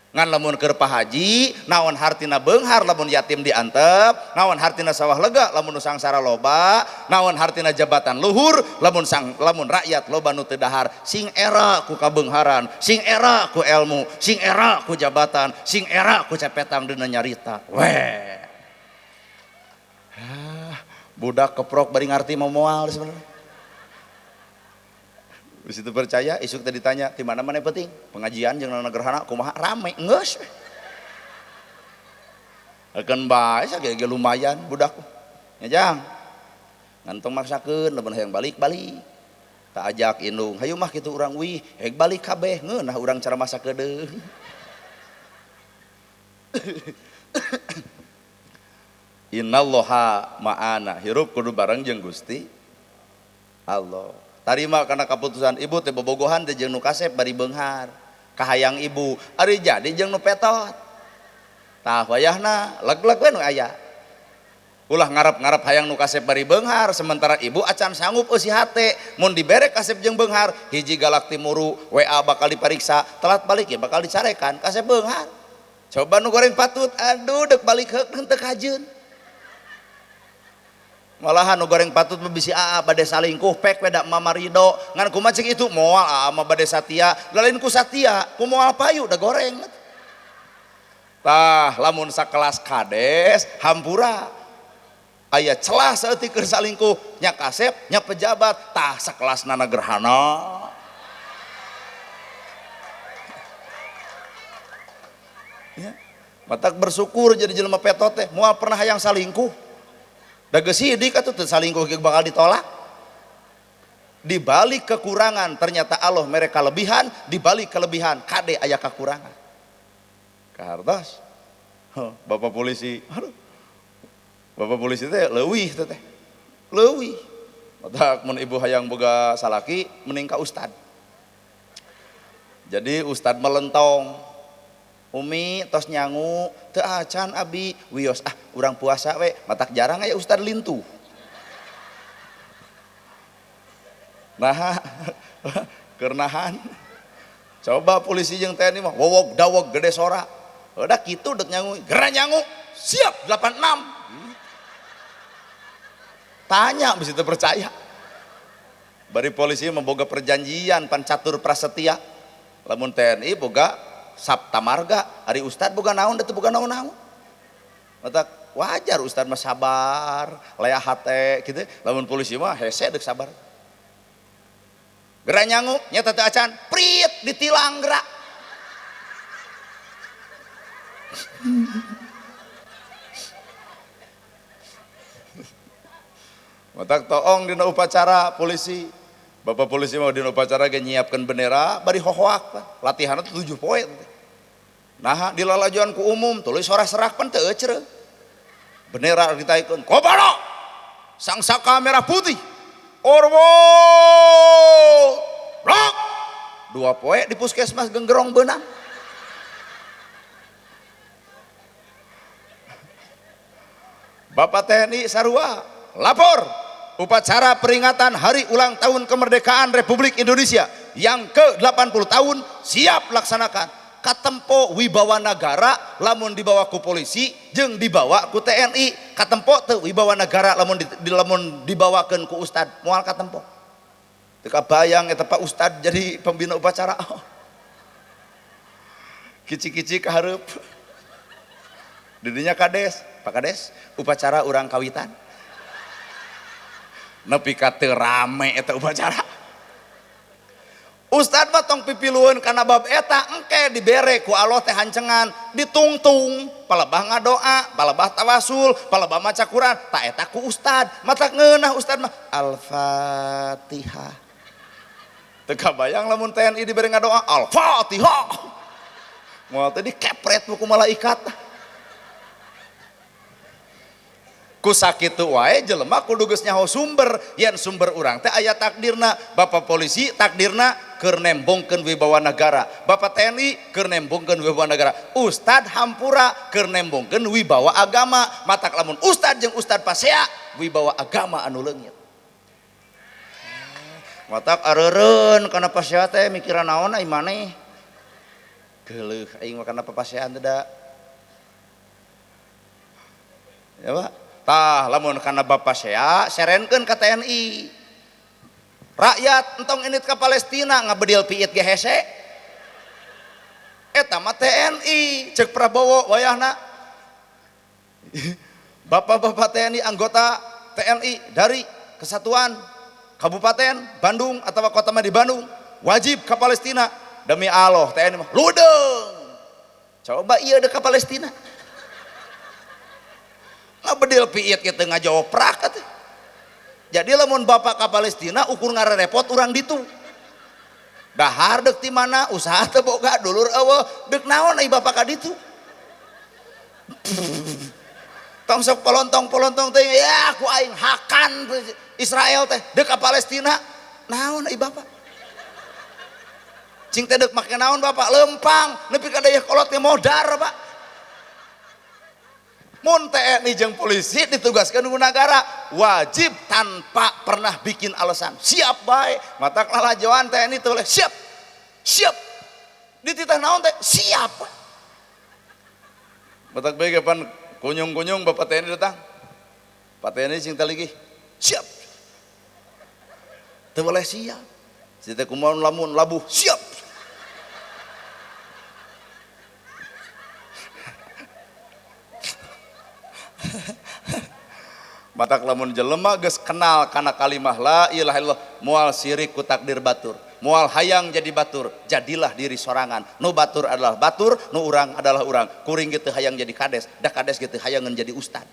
ngan lamun keur pahaji naon hartina beunghar lamun yatim diantep naon hartina sawah lega lamun nu sangsara loba naon hartina jabatan luhur lamun rakyat loba nu teu dahar sing era ku kabeungharan sing era ku ilmu sing era ku jabatan sing era ku cepetang dina nyarita weh budak keprok bari ngarti moal sebenarnya bisitu percaya isuk tadi ditanya di mana mana penting pengajian jeung nana gerhana kumaha rame geus akan bae sagege lumayan budak nya jang ngantong maksakeun lamun hayang balik tak ajak indung hayu mah kitu urang wih heg balik kabeh ngeunah urang cara masak kedeung innallaha ma'ana hirup kudu bareng jeung Gusti Allah tarima karena keputusan ibu teh bobogohan teh jeung nu kasep bari beunghar kahayang ibu ari jadi jeung nu petot tah wayahna leg-leg we nu aya ulah ngarep-ngarep hayang nu kasep bari beunghar sementara ibu acan sanggup eusi hate mun dibere kasep jeung beunghar hiji galak timuru WA bakal dipariksa telat balik ya bakal dicarekan kasep beunghar coba nu goreng patut aduh dek balik heuk teu kajeun malahan nu goreng patut bisi aa bade salingkuh pek beda mama Rido ngan kumaha cek itu moal aa mah bade satia lain ku satia ku moal payu da goreng tah lamun sakelas kades hampura aya celah saeutik keur salingkuh nya kasep nya pejabat tah sakelas nana gerhana ya matak bersyukur jadi jelema petot teh moal pernah hayang salingkuh da geus sidik atuh teu salingkuh bakal ditolak di balik kekurangan ternyata Allah mere kalebihan di balik kelebihan kade aya kekurangan kahartos bapak polisi teh leuwih teh leuwih matak mun ibu hayang boga salaki mending ka ustad jadi ustad melentong Umi tos nyangu teu acan abi wios urang puasa we matak jarang aya ustad lintu nah kernahan coba polisi jeung TNI mah wowog dawog gede sora udah kitu dek nyangu geran nyangu siap 86 tanya bisa teu percaya bari polisi memboga perjanjian pan catur prasetya lamun TNI boga Sabta Marga, hari Ustad boga naon, datu boga naon-naon. Matak wajar ustad mah sabar leah hate gitu lamun polisi mah hese dek sabar gerak nyangu nyata teu acan prit ditilang gerak matak toong dina upacara polisi bapak polisi mau dina upacara ge nyiapkeun bendera bari hohoak latihanna 7 poe nah dilalajuan ku umum tuluy sora serak pan teu eceureuh bendera ditaikeun kobalo sangsaka merah putih orwo blok 2 poe di puskesmas genggerong beunang Bapak TNI sarua lapor upacara peringatan hari ulang tahun kemerdekaan Republik Indonesia yang ke-80 tahun siap laksanakan katempo wibawa negara lamun dibawa ku polisi jeung dibawa ku TNI katempo teu wibawa negara lamun dibawakeun ku ustad moal katempo teu kabayang eta Pak Ustad jadi pembina upacara kici-kici ka hareup didinya kades Pak Kades upacara urang kawitan nepi ka teu rame eta upacara Ustad mah tong pipilueun kana bab eta engke dibere ku Allah teh hancengan ditungtung palebah ngadoa palebah tawasul palebah maca Quran ta eta ku ustad matak ngeunah ustad mah Al-Fatihah teu kabayang lamun TNI dibere ngadoa Al-Fatihah moal teh dikepret ku malaikat ku sakitu wae jelema kudu geus nyaho sumber yen sumber urang teh aya takdirna bapak polisi takdirna keur nembongkeun wibawa negara bapak TNI keur nembongkeun wibawa negara ustad hampura keur nembongkeun wibawa agama matak lamun ustad jeung ustad pasea wibawa agama anu leungit matak areureun kana pasea teh mikiran naon ai maneh geuleuh aing mah kana papasean teh da ya Pak tah lamun kana bapak sea serenkeun ka TNI rakyat entong init ka Palestina ngabedil piit ge hese eta mah TNI cek Prabowo wayahna bapak-bapak TNI anggota TNI dari kesatuan Kabupaten Bandung atau kota mah di Bandung wajib ke Palestina demi Allah TNI mah ludeung coba ieu dek ka Palestina ngabedil piit kitu ngajawab prak atuh jadi lamun bapak ke Palestina ukur ngarerepot urang ditu dahar dek ti mana usaha teu boga dulur eueuh dek naon ai bapak ka ditu tong sok polontong teh ya ku aing hakan Israel teh dek ka Palestina naon ai bapak cing teh dek make naon bapak lempang nepi ka daya kolot teh modar Pak mun TNI jeung polisi ditugaskan ku negara wajib tanpa pernah bikin alasan siap bae matak lalajoan TNI teh siap di titah naon teh siap matak bae kapan kunyung-kunyung bapak TNI datang Pak TNI sing teh lagi siap teu boleh siap si teh kumaha lamun labuh siap matak lamun jelema geus kenal kana kalimah la ilaha illallah moal sirik ku takdir batur moal hayang jadi batur jadilah diri sorangan nu batur adalah batur nu urang adalah urang kuring gitu hayang jadi kades da kades gitu hayangan jadi ustad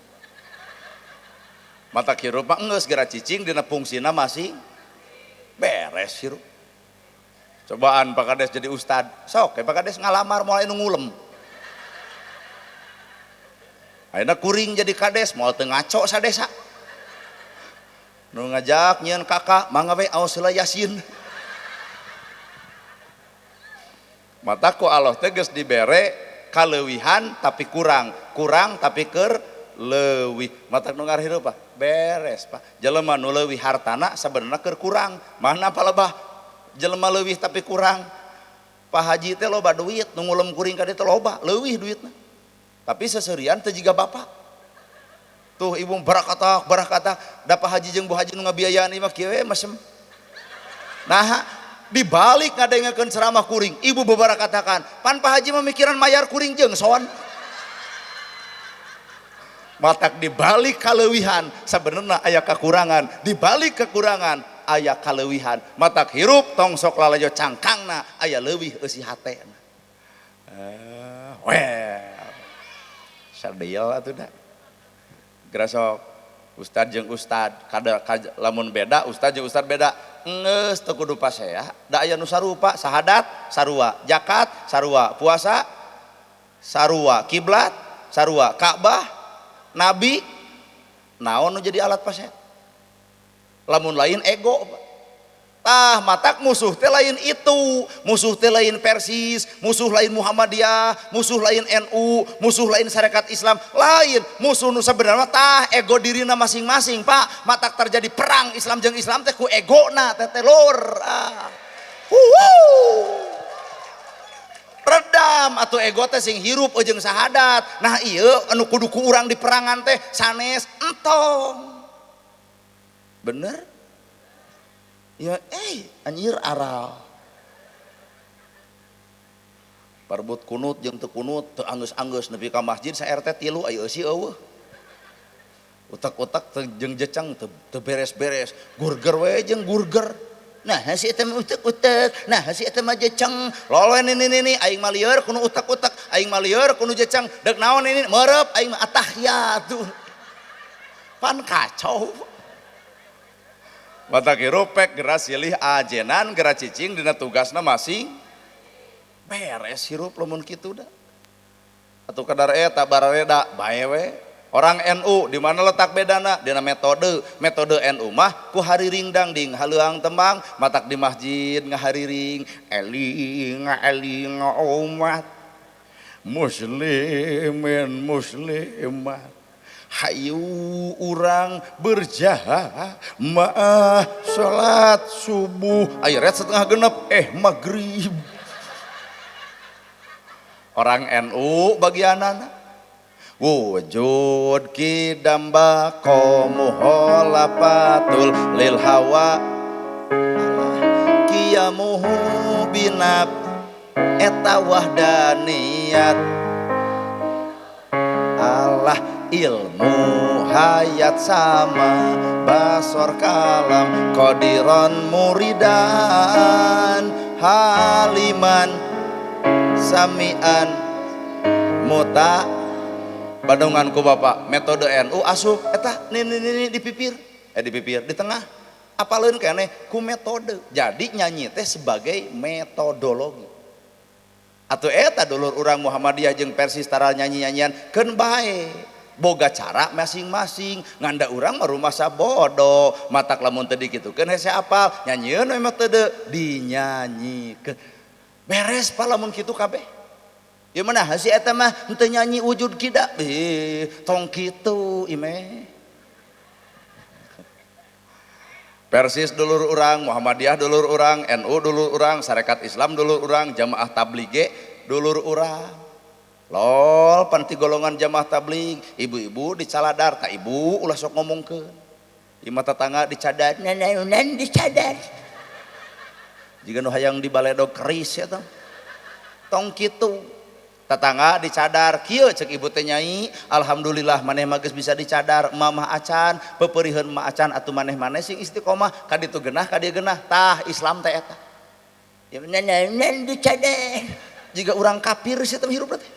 matak hirup mah geus geura cicing dina fungsina masih beres hirup cobaan Pak Kades jadi ustad sok Pak Kades ngalamar moal anu ngulem ayeuna kuring jadi kades moal teu ngaco sadesa nu ngajak nyieun kakak mangga we aos heula yasin mata ku Allah teh geus dibere kaleuwihan tapi kurang tapi keur leuwih mata nu ngarirup Pak beres Pak jelema nu leuwih hartana sabenerna keur kurang mana palebah jelema leuwih tapi kurang Pak Haji teh loba duit nu ngulem kuring ka dieu teh loba leuwih duitna tapi seserian teh jiga bapak tuh ibu barakata da Pak Haji jeung Bu Haji nu ngabiayaan ieu mah kieu we masem nah dibalik ngadengekeun ceramah kuring ibu beberapa katakan pan Pak Haji memikiran mayar kuring jeung soan matak dibalik kaleuwihan sebenarnya aya kekurangan, dibalik kekurangan aya kaleuwihan. Matak hirup tong sok lalajo cangkangna aya leuwih eusi hatena. Sadeal atuh da. Gerasok ustad jeung ustad kada lamun beda ustad jeung ustad beda geus teu kudu pasea da aya nu sarupa sahadat sarua zakat sarua puasa sarua kiblat sarua Ka'bah nabi naon nu jadi alat pasea lamun lain ego tah matak musuh teh lain itu, musuh teh lain Persis, musuh lain Muhammadiyah, musuh lain NU, musuh lain syarikat Islam, lain musuh nu sebenarnya tah ego dirina masing-masing Pak. Matak terjadi perang Islam jeung Islam teh ku egona teh telur. Redam atau ego teh sing hirup jeung sahadat. Nah ieu anu kudu ku urang di perangan teh sanes entong. Bener? Ya anjir aral parbut kunut jeung teu kunut teu anggeus-anggeus nepi ka masjid sa RT 3 aya eusi eueuh utak-utak jeung jecang teu beres-beres gurger we jeung gurger nah hasi eta mah utak-utak nah hasi eta mah jecang loloen ini aing mah lieur kudu utak-utak aing mah lieur kudu jecang deuk naon ini meureup aing mah atahiyatuh pan kacau. Matak hirup geras silih ajenan geras cicing dina tugasna masing beres hirup lamun kitu da atuh kadar eta barareda bae we orang NU di mana letak bedana dina metode NU mah ku hariring dangding haleuang tembang matak di masjid ngahariring eling umat muslimin muslimat hayu urang berjamaah salat subuh aya ret setengah genep maghrib orang NU bagianana wujud kidamba muholapatul lil hawa qiyamuhu binab eta wahdaniyat Allah ilmu hayat sama basor kalam qadiron muridan haliman samian muta badungan ku bapak metode NU asup eta ini dipipir di tengah apaleun keneh ku metode jadi nyanyi teh sebagai metodologi atau eta dulur urang Muhammadiyah jeung Persis tara nyanyi-nyanyian keun bae boga cara masing-masing nganda urang mah rumasa bodoh matak lamun teu dikitukeun hese apal nyanyieun we metode dinyanyikeun beres pa lamun kitu kabeh ieu mah hasi eta mah henteu nyanyi wujud kida tong kitu imeh Persis dulur urang Muhammadiyah dulur urang NU dulur urang syarikat Islam dulur urang jamaah tabligh dulur urang lol panti golongan jamaah tabligh ibu-ibu dicaladar ka ibu ulah sok ngomongkeun di mata tangga dicadar nanaonan dicadar jiga nu hayang dibaledog keris ya tong kitu tatangga dicadar kieu ceuk ibu teh nyai alhamdulillah maneh mah geus bisa dicadar mamah acan pepeurieun mah acan atuh maneh-maneh sing istiqomah ka ditu geunah ka dieu geunah tah Islam teh eta nanaonan dicadar jiga urang kafir sia teh hirup teh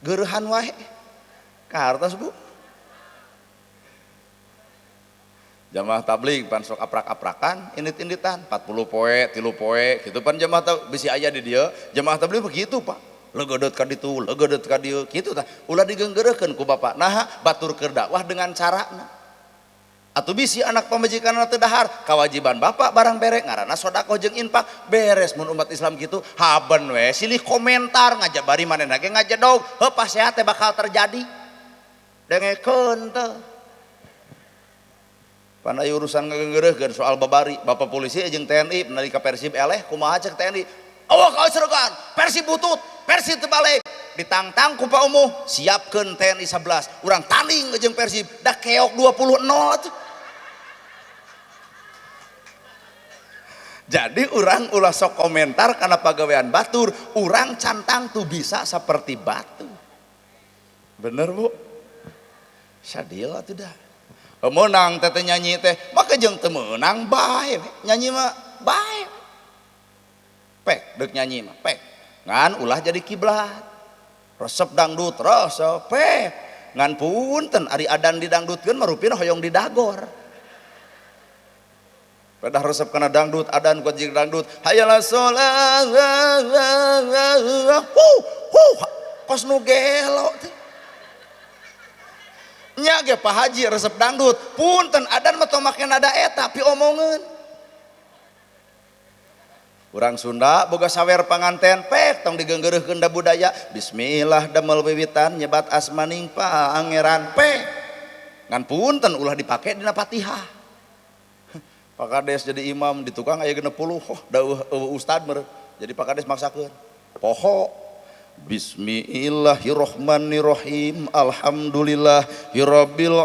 geureuhan wae kartos bu jamaah tabligh pan sok aprak-aprakan indit-inditan 40 poe 3 poe kitu pan jamaah tabligh bisi aya di dieu jamaah tabligh begitu Pak legodot ka ditu legodot ka dieu kitu tah ulah digeunggeureukkeun ku bapak naha batur keur dakwah dengan carana atuh bisi anak pamajikanna teu dahar kewajiban bapak barang bere ngaranna sedekah jeung infak beres mun umat Islam kitu haben we silih komentar ngajabari manehna ge ngajedog heuh pasehat teh bakal terjadi dengekeun teh pan aya urusan ngageunggeureukkeun soal babari bapak polisi jeung TNI nalika Persib eleh kumaha cek TNI awas ka serogan Persib butut Persib teu balik ditangtang ku Pak Umuh siapkeun TNI 11 urang tanding jeung Persib dah keok 20-0 tuh. Jadi urang ulah sok komentar karena pagawean batur urang cantang tuh bisa seperti batu bener bu Sadil tidak menang teh nyanyi teh maka jeung teu meunang bae nyanyi mah bae pek deuk nyanyi mah pek ngan ulah jadi kiblat resep dangdut resep pek ngan punten ari adan didangdutkeun mah rupina hoyong didagor padah resep kana dangdut adan ku jeung dangdut hayalah sholat kos nu gelo teh nya ge Pak Haji resep dangdut punten adan mah tong make nada eta pi omongeun urang Sunda boga sawer panganten pek tong digeunggeureurkeun da budaya bismillah damel wiwitan nyebat asmaning pangeran pek ngan punten ulah dipake dina Fatihah Pak Kades jadi imam di tukang aya 60 da ustad meureun jadi Pak Kades maksakeun poho Bismillahirrahmanirrahim Alhamdulillahirabbil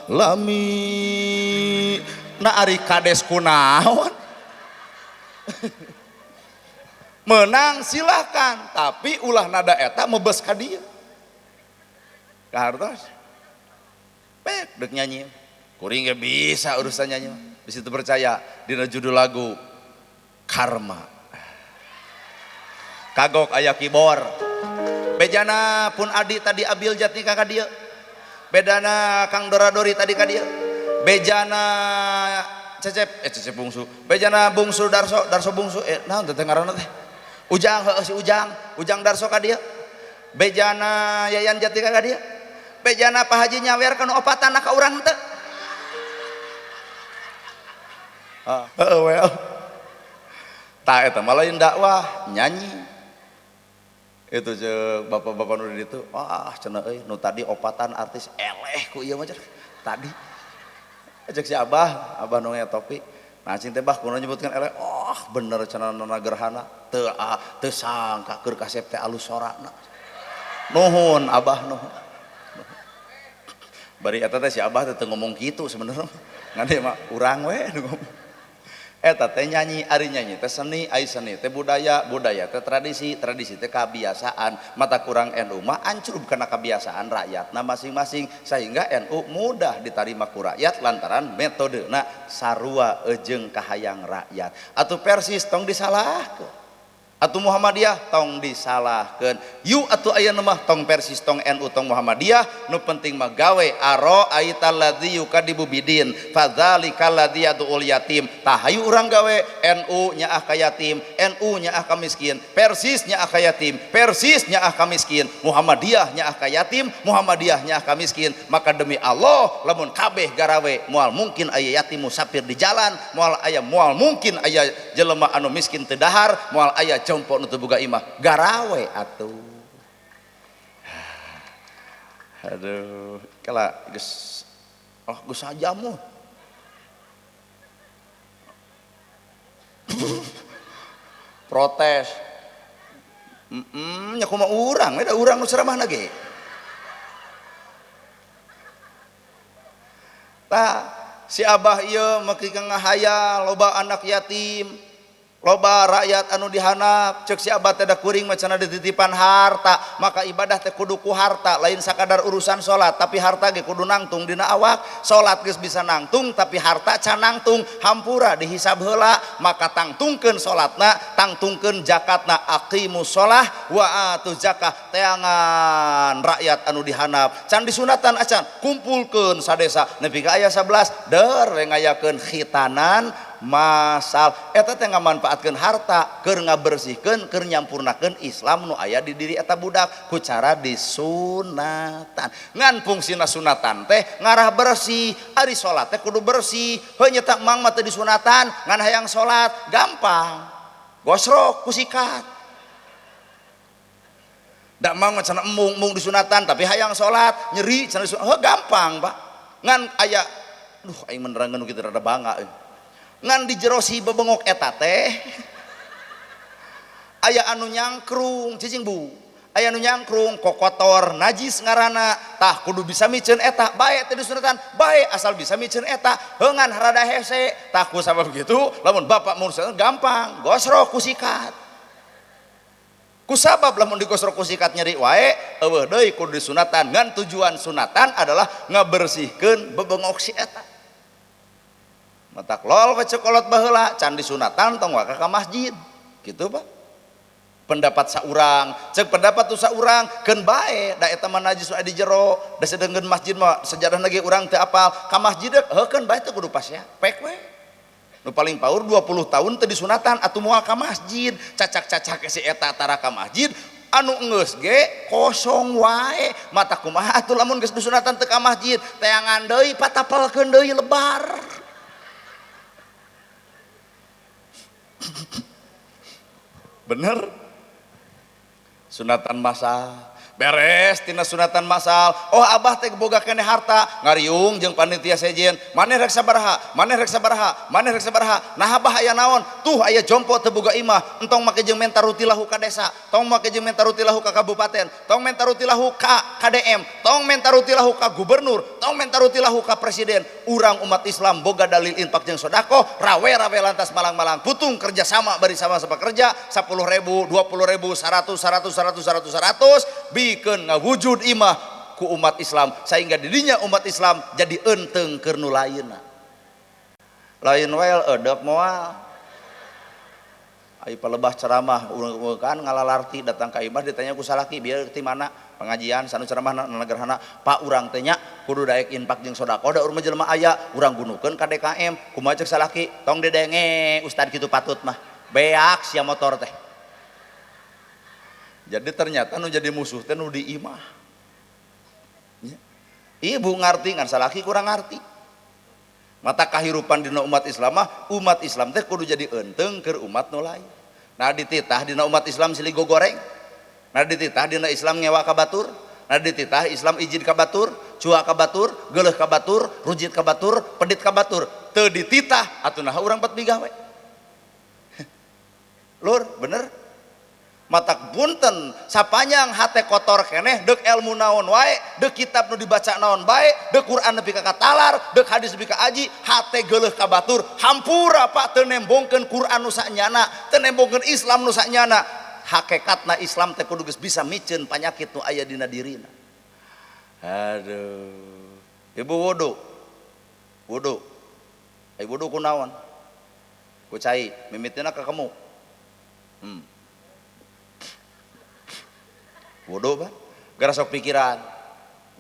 alamin nah ari kades kunaon menang silahkan tapi ulah nada eta mebes ka dieu kahartos pek deuk nyanyi kuring ge bisa urusan nyanyi di situ percaya dina judul lagu karma kagok aya kibor bejana pun adi tadi abil jatni ka dieu bedana Kang Doradori tadi ka dieu bejana cecep bungsu bejana bungsu Darso bungsu naon teh ngaranna teh Ujang heuh si Ujang Darso ka dieu bejana Yayan Jati ka dieu bejana Pak Haji nyawer kana opatan ka urang teu heuh we tah eta mah lain dakwah nyanyi itu je bapak-bapak nu di ditu cenah euy nu tadi opatan artis eleh ku ieu mah tadi ajak si abah nu topi nah cing teh bah kunaon nyebutkeun eleh bener cenah nana gerhana teu sangka keur kasep teh alus sorana nuhun abah nuhun bari eta teh si abah teh ngomong kitu sebenarnya ngan ieu mah urang we nu ngomong eta teh nyanyi ari nyanyi teh seni ai seni teh budaya teh tradisi teh kebiasaan mata kurang NU mah ancur kana kebiasaan rakyatna masing-masing sehingga NU mudah diterima ku rakyat lantaran metodena sarua ejeung kahayang rakyat atuh Persis tong disalahkeun atuh Muhammadiyah tong disalahkeun yu atuh ayeuna mah tong Persis tong NU tong Muhammadiyah nu penting mah gawe aro aital ladzi yukadibu bidin fadzalikal ladzi yadul yatim tah hayu urang gawe NU nyaah ka yatim NU nyaah ka miskin Persis nyaah ka yatim Persis nyaah ka miskin Muhammadiyah nyaah ka yatim Muhammadiyah nyaah ka miskin maka demi Allah lamun kabeh garawe moal mungkin aya yatim musafir di jalan moal mungkin aya jelema anu miskin teu dahar moal aya compok nu teu boga imah garawe atuh aduh kala geus geus sajamu protes nya kumaha urang da urang nu ceramahna ge tah si abah ieu maki ngahaya loba anak yatim loba rakyat anu dihanap cek si abah teh da kuring macana dititipan harta maka ibadah teh kudu ku harta lain sakadar urusan salat tapi harta ge kudu nangtung dina awak salat geus bisa nangtung tapi harta can nangtung hampura dihisab heula maka tangtungkeun salatna tangtungkeun zakatna aqimus shalah wa atuz zakah teangan rakyat anu dihanap can disunatan acan kumpulkeun sadesa nepi ka aya 11 der ngayakeun khitanan masal eta teh ngamanfaatkeun harta keur ngabersihkeun keur nyampurnakeun Islam nu aya di diri eta budak ku cara disunatan ngan fungsina sunatan teh ngarah bersih ari salat teh kudu bersih heuh nyeta mang mah teu disunatan ngan hayang salat gampang gosrok ku sikat da mang cenah embung disunatan tapi hayang salat nyeri cenah heuh gampang Pak ngan aya duh aing menerangkeun kitu rada bangga ngan di jero si bebengok eta teh aya anu nyangkrung cicing bu aya anu nyangkrung kokotor najis ngaranna tah kudu bisa miceun eta bae teh disunatan bae asal bisa miceun eta heungan rada hese tah ku sabab kitu lamun bapak mursa gampang gosrok ku sikat Kusabab lamun digosok ku sikat nyeri wae eueuh deui kudu disunatan ngan tujuan sunatan adalah ngabersihkeun bebengok si eta. Matak lol we cokolot baheula can disunatan tong waka ka masjid kitu Pak. Pendapat saurang cek pendapat tu saurang keun bae da eta mah najis adi jero da sedengkeun masjid mah sejarah lagi urang teu apal ka masjid keun bae teh kudu pas ya pek we. Nu paling paur 20 tahun teu disunatan atuh moal ka masjid cacak-cacak si eta tara ka masjid anu geus ge kosong wae mata kumaha atuh lamun geus disunatan teu ka masjid teangan deui patapelkeun deui lebar. Bener sunatan masal beres tina sunatan masal oh abah teh boga keneh harta ngariung jeung panitia sejen maneh rek sabaraha maneh rek sabaraha maneh rek sabaraha nah abah aya naon tuh aya jompo teu boga imah entong make jeung menta rutilahu ka desa tong make jeung menta rutilahu ka kabupaten tong menta rutilahu ka KDM tong menta rutilahu ka gubernur tong menta rutilahu ka presiden urang umat Islam boga dalil infak jeung sedekah rawe-rawe lantas malang-malang putung kerja sama bari sama-sama kerja 10.000 20.000 100 bikeun ngawujud imah ku umat Islam sehingga dirinya umat Islam jadi enteng keur nu lainna lain wae edep moal ai palebah ceramah kan ngalalarti datang ka imah ditanya ku salaki bieu ti mana pengajian sanu ceramah nagarahanna Pak urang teh nya kudu daek infak jeung sedekah da urang jelema aya urang gunukeun ka DKM kumaha ceuk salaki tong didenge ustad kitu patut mah beak sia motor teh. Jadi ternyata nu jadi musuh teh nu di imah. Ibu ngarti ngan salaki kurang ngarti. Mata kahirupan dina umat Islam mah umat Islam teh kudu jadi enteng keur umat nu lain. Nah dititah dina umat Islam siligo goreng. Nah dititah dina Islam ngewa ka batur. Nah dititah Islam izin ka batur, cua ka batur, geuleuh ka batur, rujit ka batur, pedit ka batur. Teu dititah atuh nah urang 4 biga we. Lur, bener? Matak punten sapanjang hate kotor keneh deuk ilmu naon wae deuk kitab nu dibaca naon bae deuk Quran nepi ka katalar deuk hadis nepi ka aji hate geuleuh ka batur hampura Pak teu nembongkeun Quran nu sanyana teu nembongkeun Islam nu sanyana hakikatna Islam teh kudu geus bisa miceun panyakit nu aya dina dirina. Aduh ibu wudu ai wudu kunaon ku cai mimitina ka kamu wudu Pak gara sok pikiran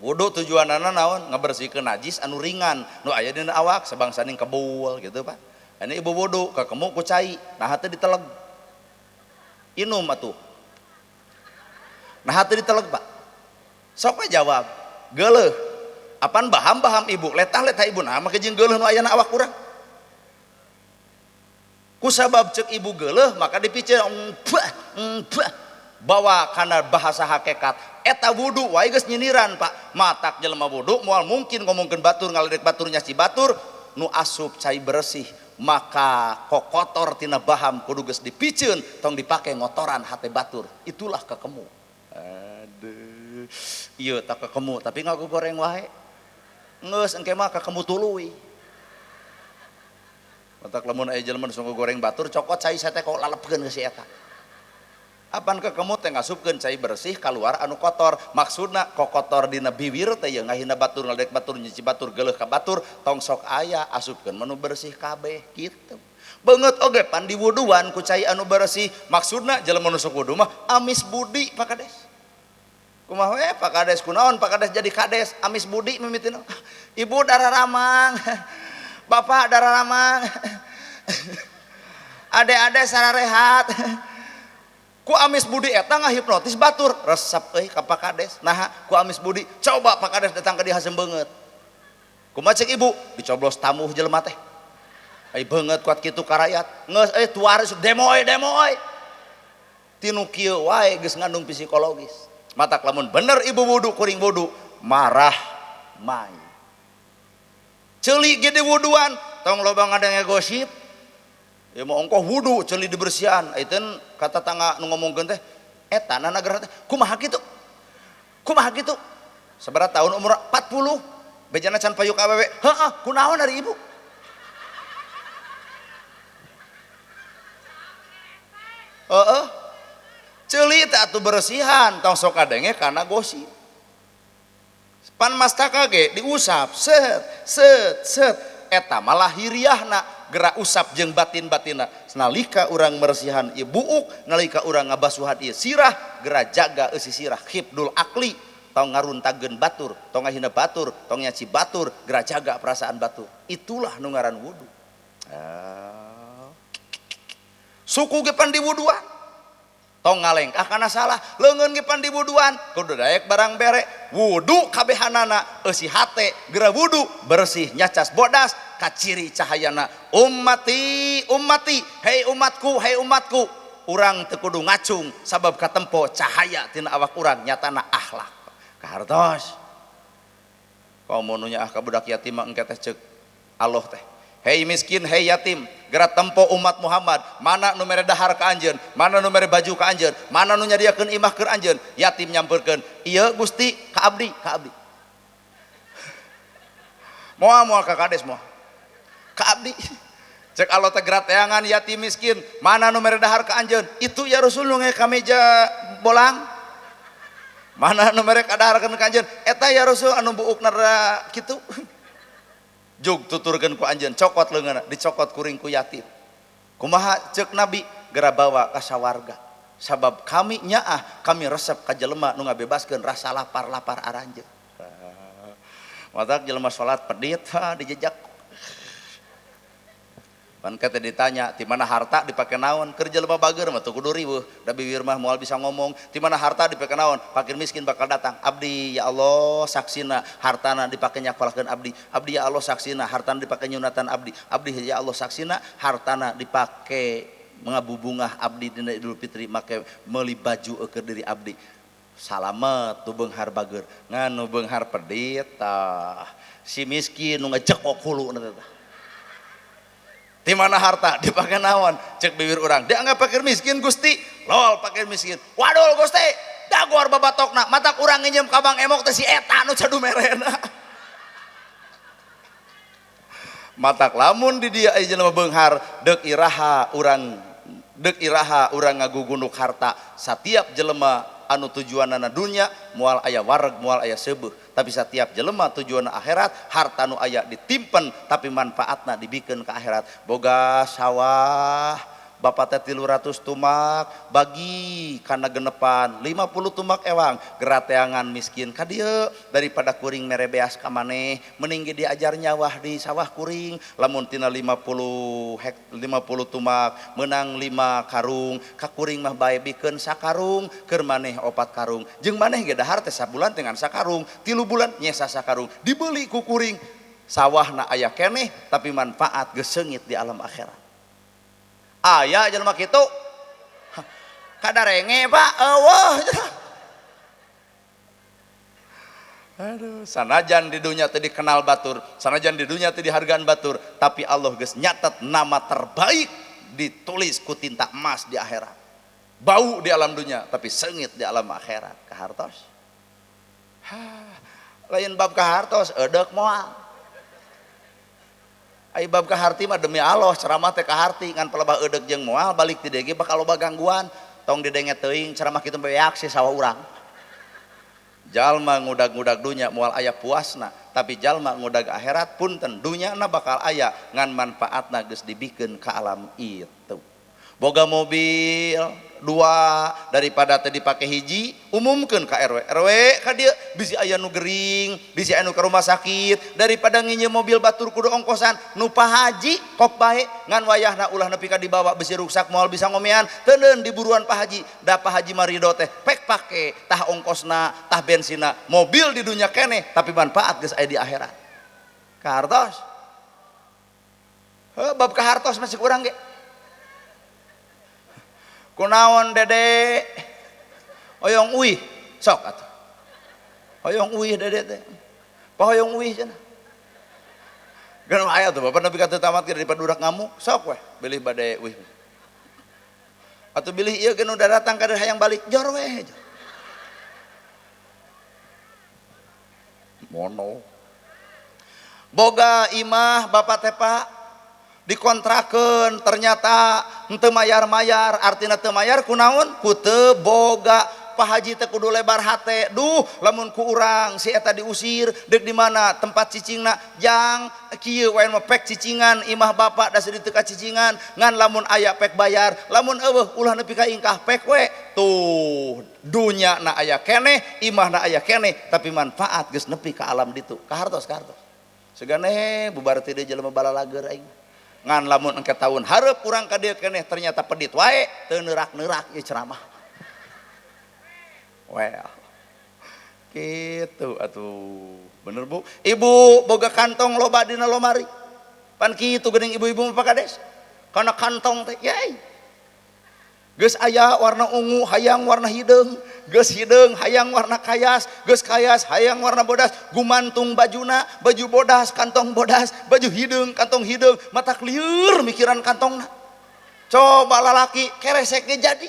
wudu tujuanana naon ngabersihkeun najis anu ringan nu aya dina awak sabangsaning kebul gitu Pak. Ini ibu wudu ka kemu ku cai nah teh diteleg inum atuh nah teh diteleg Pak sok we jawab geuleuh apaan baham ibu letah ibu nah make jeung geuleuh nu aya na awak urang ku sabab ceuk ibu geuleuh maka dipiceur bawa karena bahasa hakikat eta wudu wae geus nyiniran Pak matak jelema wudu moal mungkin ngomongkeun batur ngaledek baturnya si batur nu asup cai bersih maka kokotor tina baham kudu geus dipiceun tong dipake ngotoran hate batur itulah kekemu. Aduh ieu tak kekemu tapi ngaku goreng wae geus engke mah kekemu tuluy matak lamun aya jelema nu goreng batur cokot cai sate kok lalepkeun geus si eta apan kekemu teh ngasupkeun cai bersih keluar anu kotor maksudna kokotor dina bibir teh ya ngahina batur ngadek batur nyuci batur geuleuh ka batur tong sok aya asupkeun menu bersih kabeh kitu beungeut oge pan diwuduan ku cai anu bersih maksudna jelema nu sok wudu mah amis budi Pak Kades kumaha we Pak Kades kunaon Pak Kades jadi kades amis budi mimitina ibu darah ramang bapak darah ramang ade-ade sararehat ku amis budi eta ngahipnotis batur resep euy ka Pak Kades nah ku amis budi coba Pak Kades datang ka dieu haseum beungeut kumaha ceuk ibu dicoblos tamuh jelema teh ai beungeut kuat kitu ka rakyat geus euy tuaris demoy tinu kieu wae geus ngandung psikologis matak lamun bener ibu wudu kuring wudu marah mai ceuli ge di wuduan tong loba ngadenge gosip ya mau ongkoh wudu ceuli dibersihan ayeuna kata tangga nu ngomongkeun teh eta na nagara teh kumaha kitu sabaraha tahun umur 40 bejana can payuk awewe heeh kunaon ari ibu ceuli teh atuh bersihan tong sok kadenge kana gosip pan mastaka ge diusap set set set eta malah lahiriahna gerak usap jeung batin-batinna nalika urang mersihan ieu buuk nalika urang ngabasuhan ieu sirah gerak jaga eusi sirah hifdul akli tong ngaruntageun batur tong ngahina batur tong nyaci batur gerak jaga perasaan batur itulah nu ngaran wudu. Suku ge pan diwuduan tong ngalengkah kana salah leungeun ge pan diwuduan kudu daek barang bere wudu kabehanana eusi hate geura wudu bersih nyacas bodas ka ciri cahayana ummati ummati hei umatku urang teu kudu ngacung sabab katempo cahaya tina awak urang nyatana akhlak kahartos komo nu nyaah ka budak yatim mah engke teh ceuk Allah teh hei miskin hei yatim gerak tempo umat Muhammad mana nu mere dahar ka anjeun mana nu mere baju ka anjeun mana nu nyadiakeun imah keur anjeun yatim nyampeurkeun ieu Gusti ka abdi moal ka kades moal ka abdi cek Allah teh gerak teangan yatim miskin mana nu mere dahar ka anjeun itu ya Rasul nu ka meja bolang mana nu mere kadaharkeun ka anjeun eta ya Rasul anu buukna kitu jug tuturkeun ku anjeun cokot leungeunna dicokot kuring ku yatim kumaha ceuk Nabi geura bawa ka sawarga sabab kami nyaah kami resep ka jelema nu ngabebaskeun rasa lapar aranjeun matak jelema salat pedit dijejak pan kata ditanya di mana harta dipake naon keur jelema bager mah teu kudu riweuh da bibir mah moal bisa ngomong di mana harta dipake naon fakir miskin bakal datang abdi ya Allah saksina hartana dipake nyakolahkeun abdi ya Allah saksina hartana dipake nyunatan abdi ya Allah saksina hartana dipake mengabubungah abdi dina Idul Fitri make meuli baju keur diri abdi salamet tu beunghar bager ngan nu beunghar pedit tah si miskin nu ngejekok huluna teh di mana harta dipake naon cek bibir urang dianggap fakir miskin Gusti lol fakir miskin waduh Gusti dagor babatokna matak urang nginjem ka Bang Emok teh si eta nu cadu merena matak lamun di dia jelema beunghar deuk iraha urang ngagugunduk harta satiap jelema anu tujuanana dunya moal aya wareg moal aya seubeuh tapi setiap jelema tujuanna akhirat harta nu aya ditimpen tapi manfaatna dibikeun ka akhirat boga sawah bapak teh 300 tumak bagi kana genepan 50 tumak ewang gerateangan miskin ka dieu daripada kuring mere beas ka maneh mending ge diajar nyawah di sawah kuring lamun tina 50 tumak menang 5 karung ka kuring mah bae bikeun sakarung keur maneh 4 karung jeung maneh ge dahar teh sabulan dengan sakarung 3 bulan nyesa sakarung dibeli ku kuring sawahna aya keneh tapi manfaat geus seungit di alam akhirat aya jelema kitu kadarenge Pak eueuh aduh sanajan di dunya teh dikenal batur sanajan di dunya teh dihargaan batur tapi Allah geus nyatet nama terbaik ditulis ku tinta emas di akhirat bau di alam dunya tapi seungit di alam akhirat kahartos lain bab kahartos eudeuh moal ai bab kaharti mah demi Allah ceramah teh kaharti ngan pelebah eudeuh jeung moal balik ti DG bakal loba gangguan tong didenget teuing ceramah kitu beak si sawah urang jalma ngudag-ngudag dunya moal aya puasna tapi jalma ngudag akhirat punten dunyana bakal aya ngan manfaatna geus dibikeun ka alam itu boga mobil 2 daripada teh dipake hiji umumkeun ka RW ka dieu bisi aya nu gering bisi anu ka rumah sakit daripada nginjem mobil batur kudu ongkosan nu pahaji kok bae ngan wayahna ulah nepi ka dibawa bisi ruksak moal bisa ngomean teuneun diburuan pahaji da pahaji marido teh pek pake tah ongkosna tah bensina mobil di dunya keneh tapi manfaat geus aya di akhirat kahartos bab kahartos masih kurang ge kunaon dede hoyong uih sok atuh hoyong uih dede teh pahoyong uih cenah geus aya tuh bapak nepi ka teu tamat daripada udak ngamuk sok weh bilih bade uih atuh bilih ieu geus udah datang kada hayang balik jor weh mono boga imah bapak teh Pak dikontrakeun ternyata henteu mayar-mayar, artina teu mayar kunaon ku teu boga. Pak Haji teh kudu lebar hate, duh lamun ku urang si eta diusir deuk di mana tempat cicingna jang kieu wae mah pek cicingan imah bapak da seudi teu ka cicingan ngan lamun aya pek bayar, lamun eueuh ulah nepi ka ingkah pek we tuh dunya na aya keneh imah na aya keneh tapi manfaat geus nepi ka alam ditu ka hartos segane bubar teh dieu jelema balalager aing ngan lamun engke taun hareup urang ka dieu keneh ternyata pedit wae teu neurak-neurak ieu ceramah. Well, gitu atuh bener bu, ibu boga kantong loba dina lomari pan kitu geuning ibu-ibu mah pakades karena kantong teh yai geus aya warna ungu hayang warna hideung, geus hideung hayang warna kayas, geus kayas hayang warna bodas, gumantung bajuna baju bodas kantong bodas, baju hideung kantong hideung, mata lieur mikiran kantongna. Coba lalaki keresek ge jadi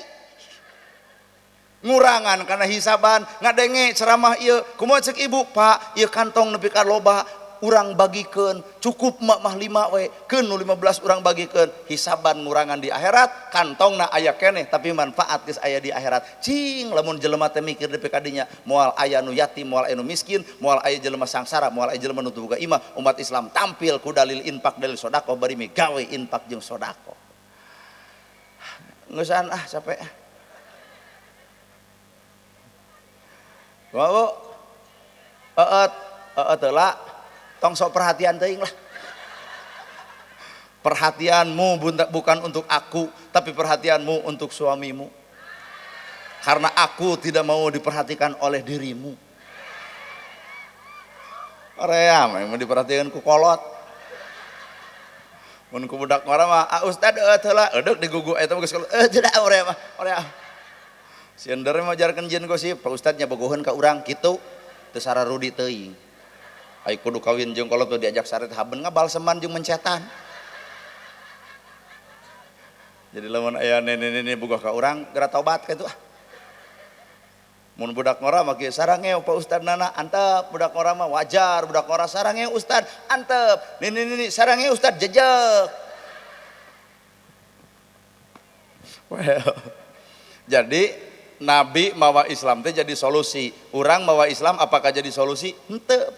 ngurangan karena hisaban ngadenge ceramah ieu kumaha ceuk ibu pak ieu kantong nepi ka loba urang bagikeun cukup mah 5 we keun nu 15 urang bagikeun hisaban ngurangan di akhirat kantongna aya keneh tapi manfaat geus aya di akhirat cing lamun jelema teh mikir nepi ka dinya moal aya nu yatim moal aya nu miskin moal aya jelema sangsara moal aya jelema nu teu boga imah umat Islam tampil ku dalil infak dalil sedekah bari gawe infak jeung sedekah ngeusan capek. Wow, telah, tong sok perhatian teuing lah. Perhatianmu bukan untuk aku, tapi perhatianmu untuk suamimu. Karena aku tidak mau diperhatikan oleh dirimu. Area mau diperhatikan ku kolot. Mun ku budak ngora mah, ustad telah, eudeuh digugu eta mah geus tidak area mah, area. Si ender mah ajarkeun jieun gosip Pak Ustadnya bogoheun ka urang kitu teu sararudi teuing ai kudu kawin jeung kolot tuh diajak saret haben ngabal seman jeung mencetan jadi lamun aya nene bogoh ka urang geura tobat ka itu mun budak ngora mah kieu sarangeo Pak Ustadna antep budak ngora mah wajar budak ngora sarangeo Ustad antep nini sarangeo Ustad jejeg well jadi Nabi mawa Islam teh jadi solusi. Urang mawa Islam apakah jadi solusi? Henteu.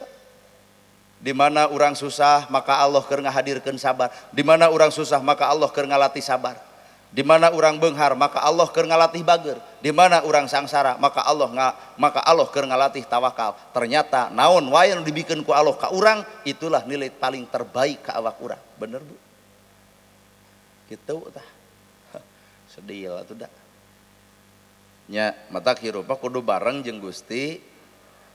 Di mana urang susah maka Allah keur ngahadirkeun sabar. Di mana urang susah maka Allah keur ngalatih sabar. Di mana urang beunghar maka Allah keur ngalatih bager. Di mana urang sangsara maka Allah keur ngalatih tawakal. Ternyata naon wae nu dibikeun ku Allah ka urang itulah nilai paling terbaik ka awak urang. Bener Bu? Kitu tah. Sedih atuh da. Nya mata hirupa kudu bareng jeung Gusti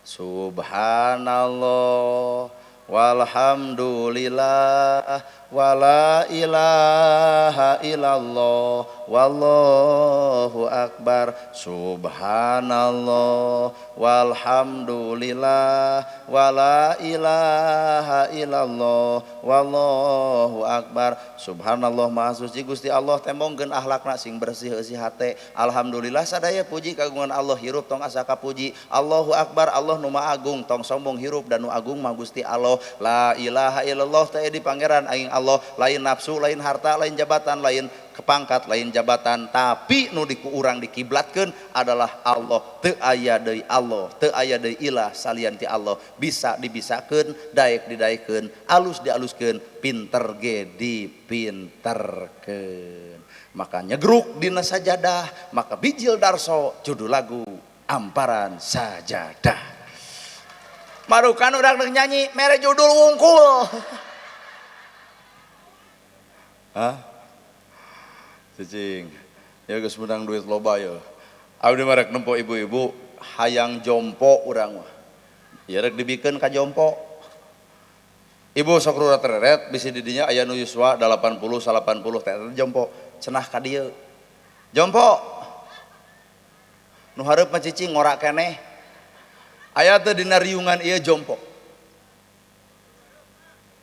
subhanallah walhamdulillah wala ilaha illallah wallahu akbar subhanallah walhamdulillah wala ilaha illallah wallahu akbar subhanallah maha suci Gusti Allah tembongkeun akhlakna sing bersih eusi hate alhamdulillah sadaya puji kagungan Allah hirup tong asa kapuji Allahu akbar Allah nu maha agung tong sombong hirup dan nu agung mah Gusti Allah la ilaha illallah teh di pangeran aing Allah lain nafsu lain harta lain jabatan lain kepangkat lain jabatan tapi nu di ku urang dikiblatkeun adalah Allah teu aya deui Allah teu aya deui ilah salian ti Allah bisa dibisakeun daek didaekeun alus dialuskeun pinter ge dipinterkeun maka nyegruk dina sajadah maka bijil darso judul lagu amparan sajadah marukan urang deuk nyanyi mere judul wungkul hah cicing ya geus menang duit loba ya abdi mah rek nempo ibu-ibu hayang jompo urang mah ya rek dibikeun ka jompo ibu sok rurat tereret bisi di dinya aya nu yuswa 80 90 teh jompo cenah ka dieu jompo nu hareup mah cicing ngora keneh aya teh dina riungan ieu jompo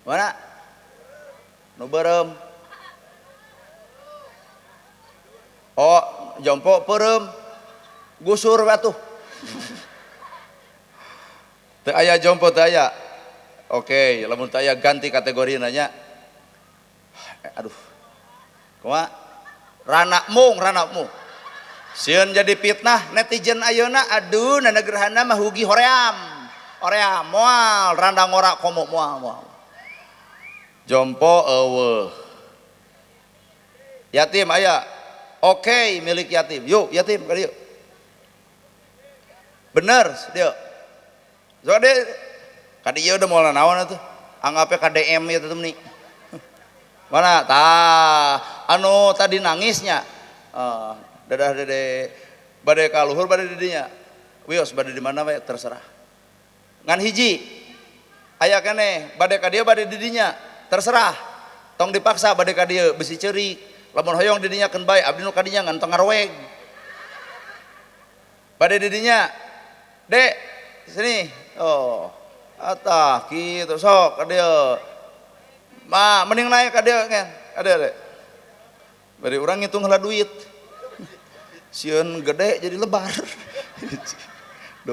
mana nu beureum oh jompo peureum gusur atuh teu aya jompo teu aya oke lamun teu aya ganti kategori nanya Aduh. Kumaha? Ranakmu. Sieun jadi fitnah netizen ayeuna, aduh nanagerhana mah hugi hoream moal randa ngora komo moal. Jompo eueuh. Yatim aya. Oke, milik yatim. Yuk yatim ka dieu. Bener dia. So dia ka dieu udah moal naon atuh? Anggapnya KDM ya tuh nih. Mana tah anu tadi nangisnya. Dadah dede bade kaluhur bade didinya. Wios bade di mana we terserah. Ngan hiji aya keneh bade ka dieu bade didinya terserah. Tong dipaksa bade ka dieu besi ceurik. Lamun hoyong didinya keun bae abdi nu ka dinya ngan tong ngarweg. Bade didinya. Dek, sini. Oh. Atah kitu sok ka dieu. Ma mending naik ka dieu ngen. Ada dek. Bari urang ngitung heula duit. Sieun gede jadi lebar. 2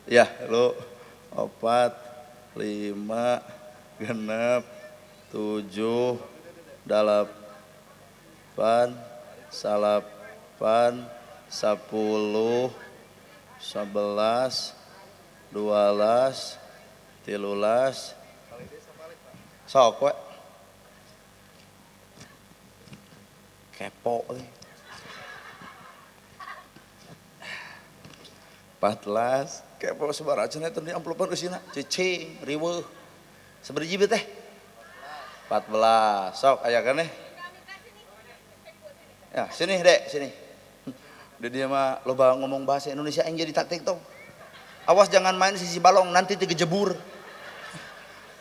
ya lu 4 5 6 7 8 9 10 11 12 13 sok we kepo euy 14 kepo sabaraha cenah teh di amplopan eusina cicing riweuh sabari jieu teh 14 sok aya keneh ya sini dek sini dia mah loba ngomong bahasa Indonesia yang jadi taktik tong awas jangan main sisi balong nanti digejebur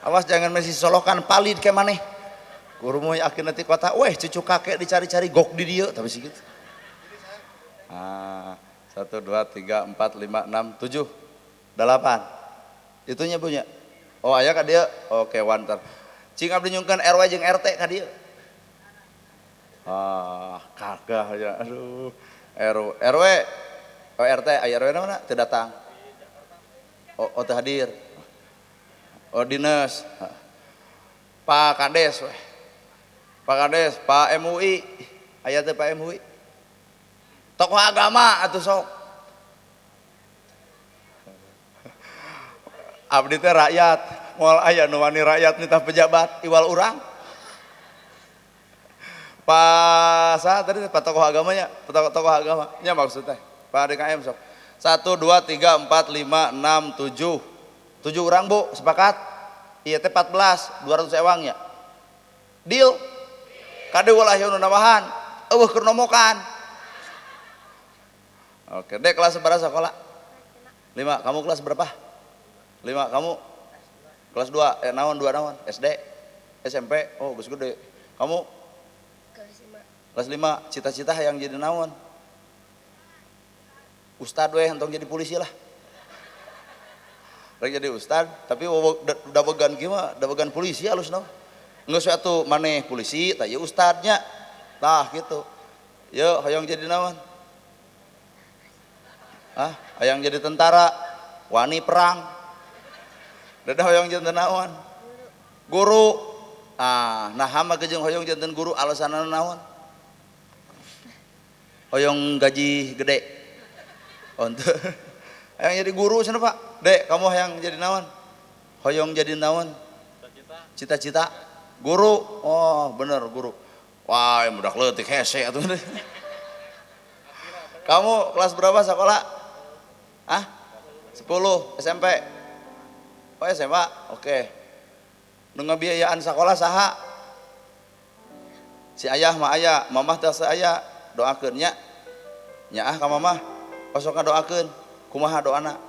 awas jangan main sisi solokan palid ke maneh guru moy akhir nanti kota weh cucu kakek dicari-cari gok di dieu tapi sih gitu 1 2 3 4 5 6 7 8 itunya punya oh aya ka dieu oke wanter cing abdi nyungkeun RW jeung RT ka dieu kagah ya aduh RW oh RT aya RW na mana teu datang oh teu hadir oh dinas Pak Kades weh Pak Kades Pak MUI aya teh Pak MUI tokoh agama atuh sok abdi teh rakyat moal aya nu wani rakyat nitah pejabat iwal urang Pak saha tadi Pak tokoh agamanya tokoh agamanya maksudnya Pak DKM sok 1 2 3 4 5 6 7 7 urang Bu sepakat ieu teh 14 200 ewangnya deal kade ulah nu nambahan eueuh keur nomokan. Oke, dek kelas berapa sekolah? 5, kamu kelas berapa? 5, kamu? Kelas 2, naon 2 naon? SD? SMP? Oh geus gede. Kamu? Kelas 5. Cita-cita yang jadi naon? Ustad weh, entong jadi polisi lah. Rek jadi ustad, tapi udah began gimana? Udah began polisi halus no. Geus atuh maneh polisi, tah ieu ustadnya. Tah gitu. Yeuh, hoyong jadi naon? Hayang jadi tentara wani perang dadah hoyong janten naon guru nah hama jeung hoyong janten guru alasanna naon hoyong gaji gede untuk hayang jadi guru cenah Pak dek kamu hayang jadi naon hoyong jadi naon cita-cita guru oh bener guru wah budak leutik hese atuh kamu kelas berapa sekolah 10 SMP oh SMA oke nu ngabiayaan sekolah saha si ayah mah aya mamah teh aya doakeun nya nyaah ka mamah osok ngadoakeun kumaha doana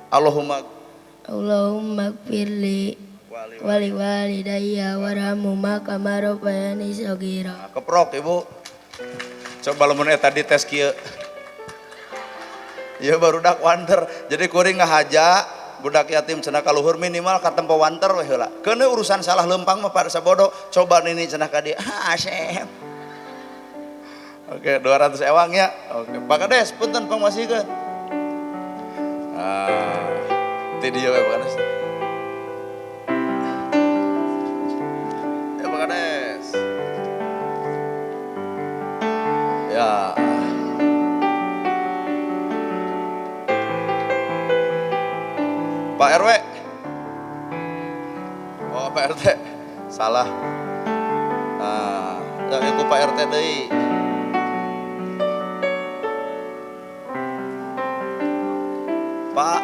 Allahumma gfirli wali walidayya warhamhuma kama rabbayani shaghira keprok ibu coba lamun eta dites kieu ya barudak wanter jadi kuring ngahaja budak yatim cenah kaluhur minimal katempo wanter we heula keuneu urusan salah lempang mah pada sabodo coba nini cenah ka dieu asep oke 200 ewang ya oke Pak Kades punten pangmasihkeun ti dieu we Pak Kades Pak RW. Oh Pak RT salah. Nah, ya aku Pak RT deui. Pak.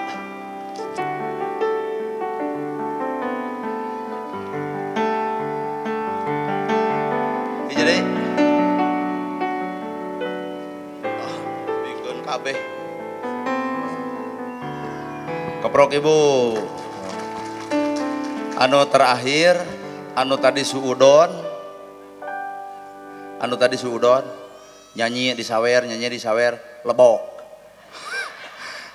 Jadi bikin kabeh. Keprok Ibu. Anu terakhir, anu tadi suudon, nyanyi di sawer lebok.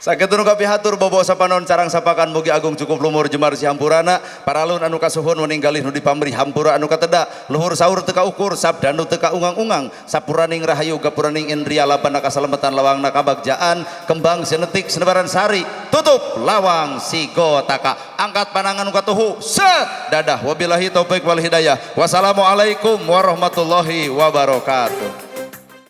Sakitu nu kapihatur bobo sapanon carang sapakan mugi agung cukup lumur jemar si hampurana paralun anu kasuhun meninggalih nu dipamri hampura anu kateda luhur saur teka ukur sabda nu teka ungang-ungang sapuraning rahayu gapuraning indria labana kasalamatan lawangna kabagjaan kembang sinetik senebaran sari tutup lawang si gotaka angkat panangan nu katuhu set dadah wabillahi taufik wal hidayah wassalamualaikum warahmatullahi wabarakatuh.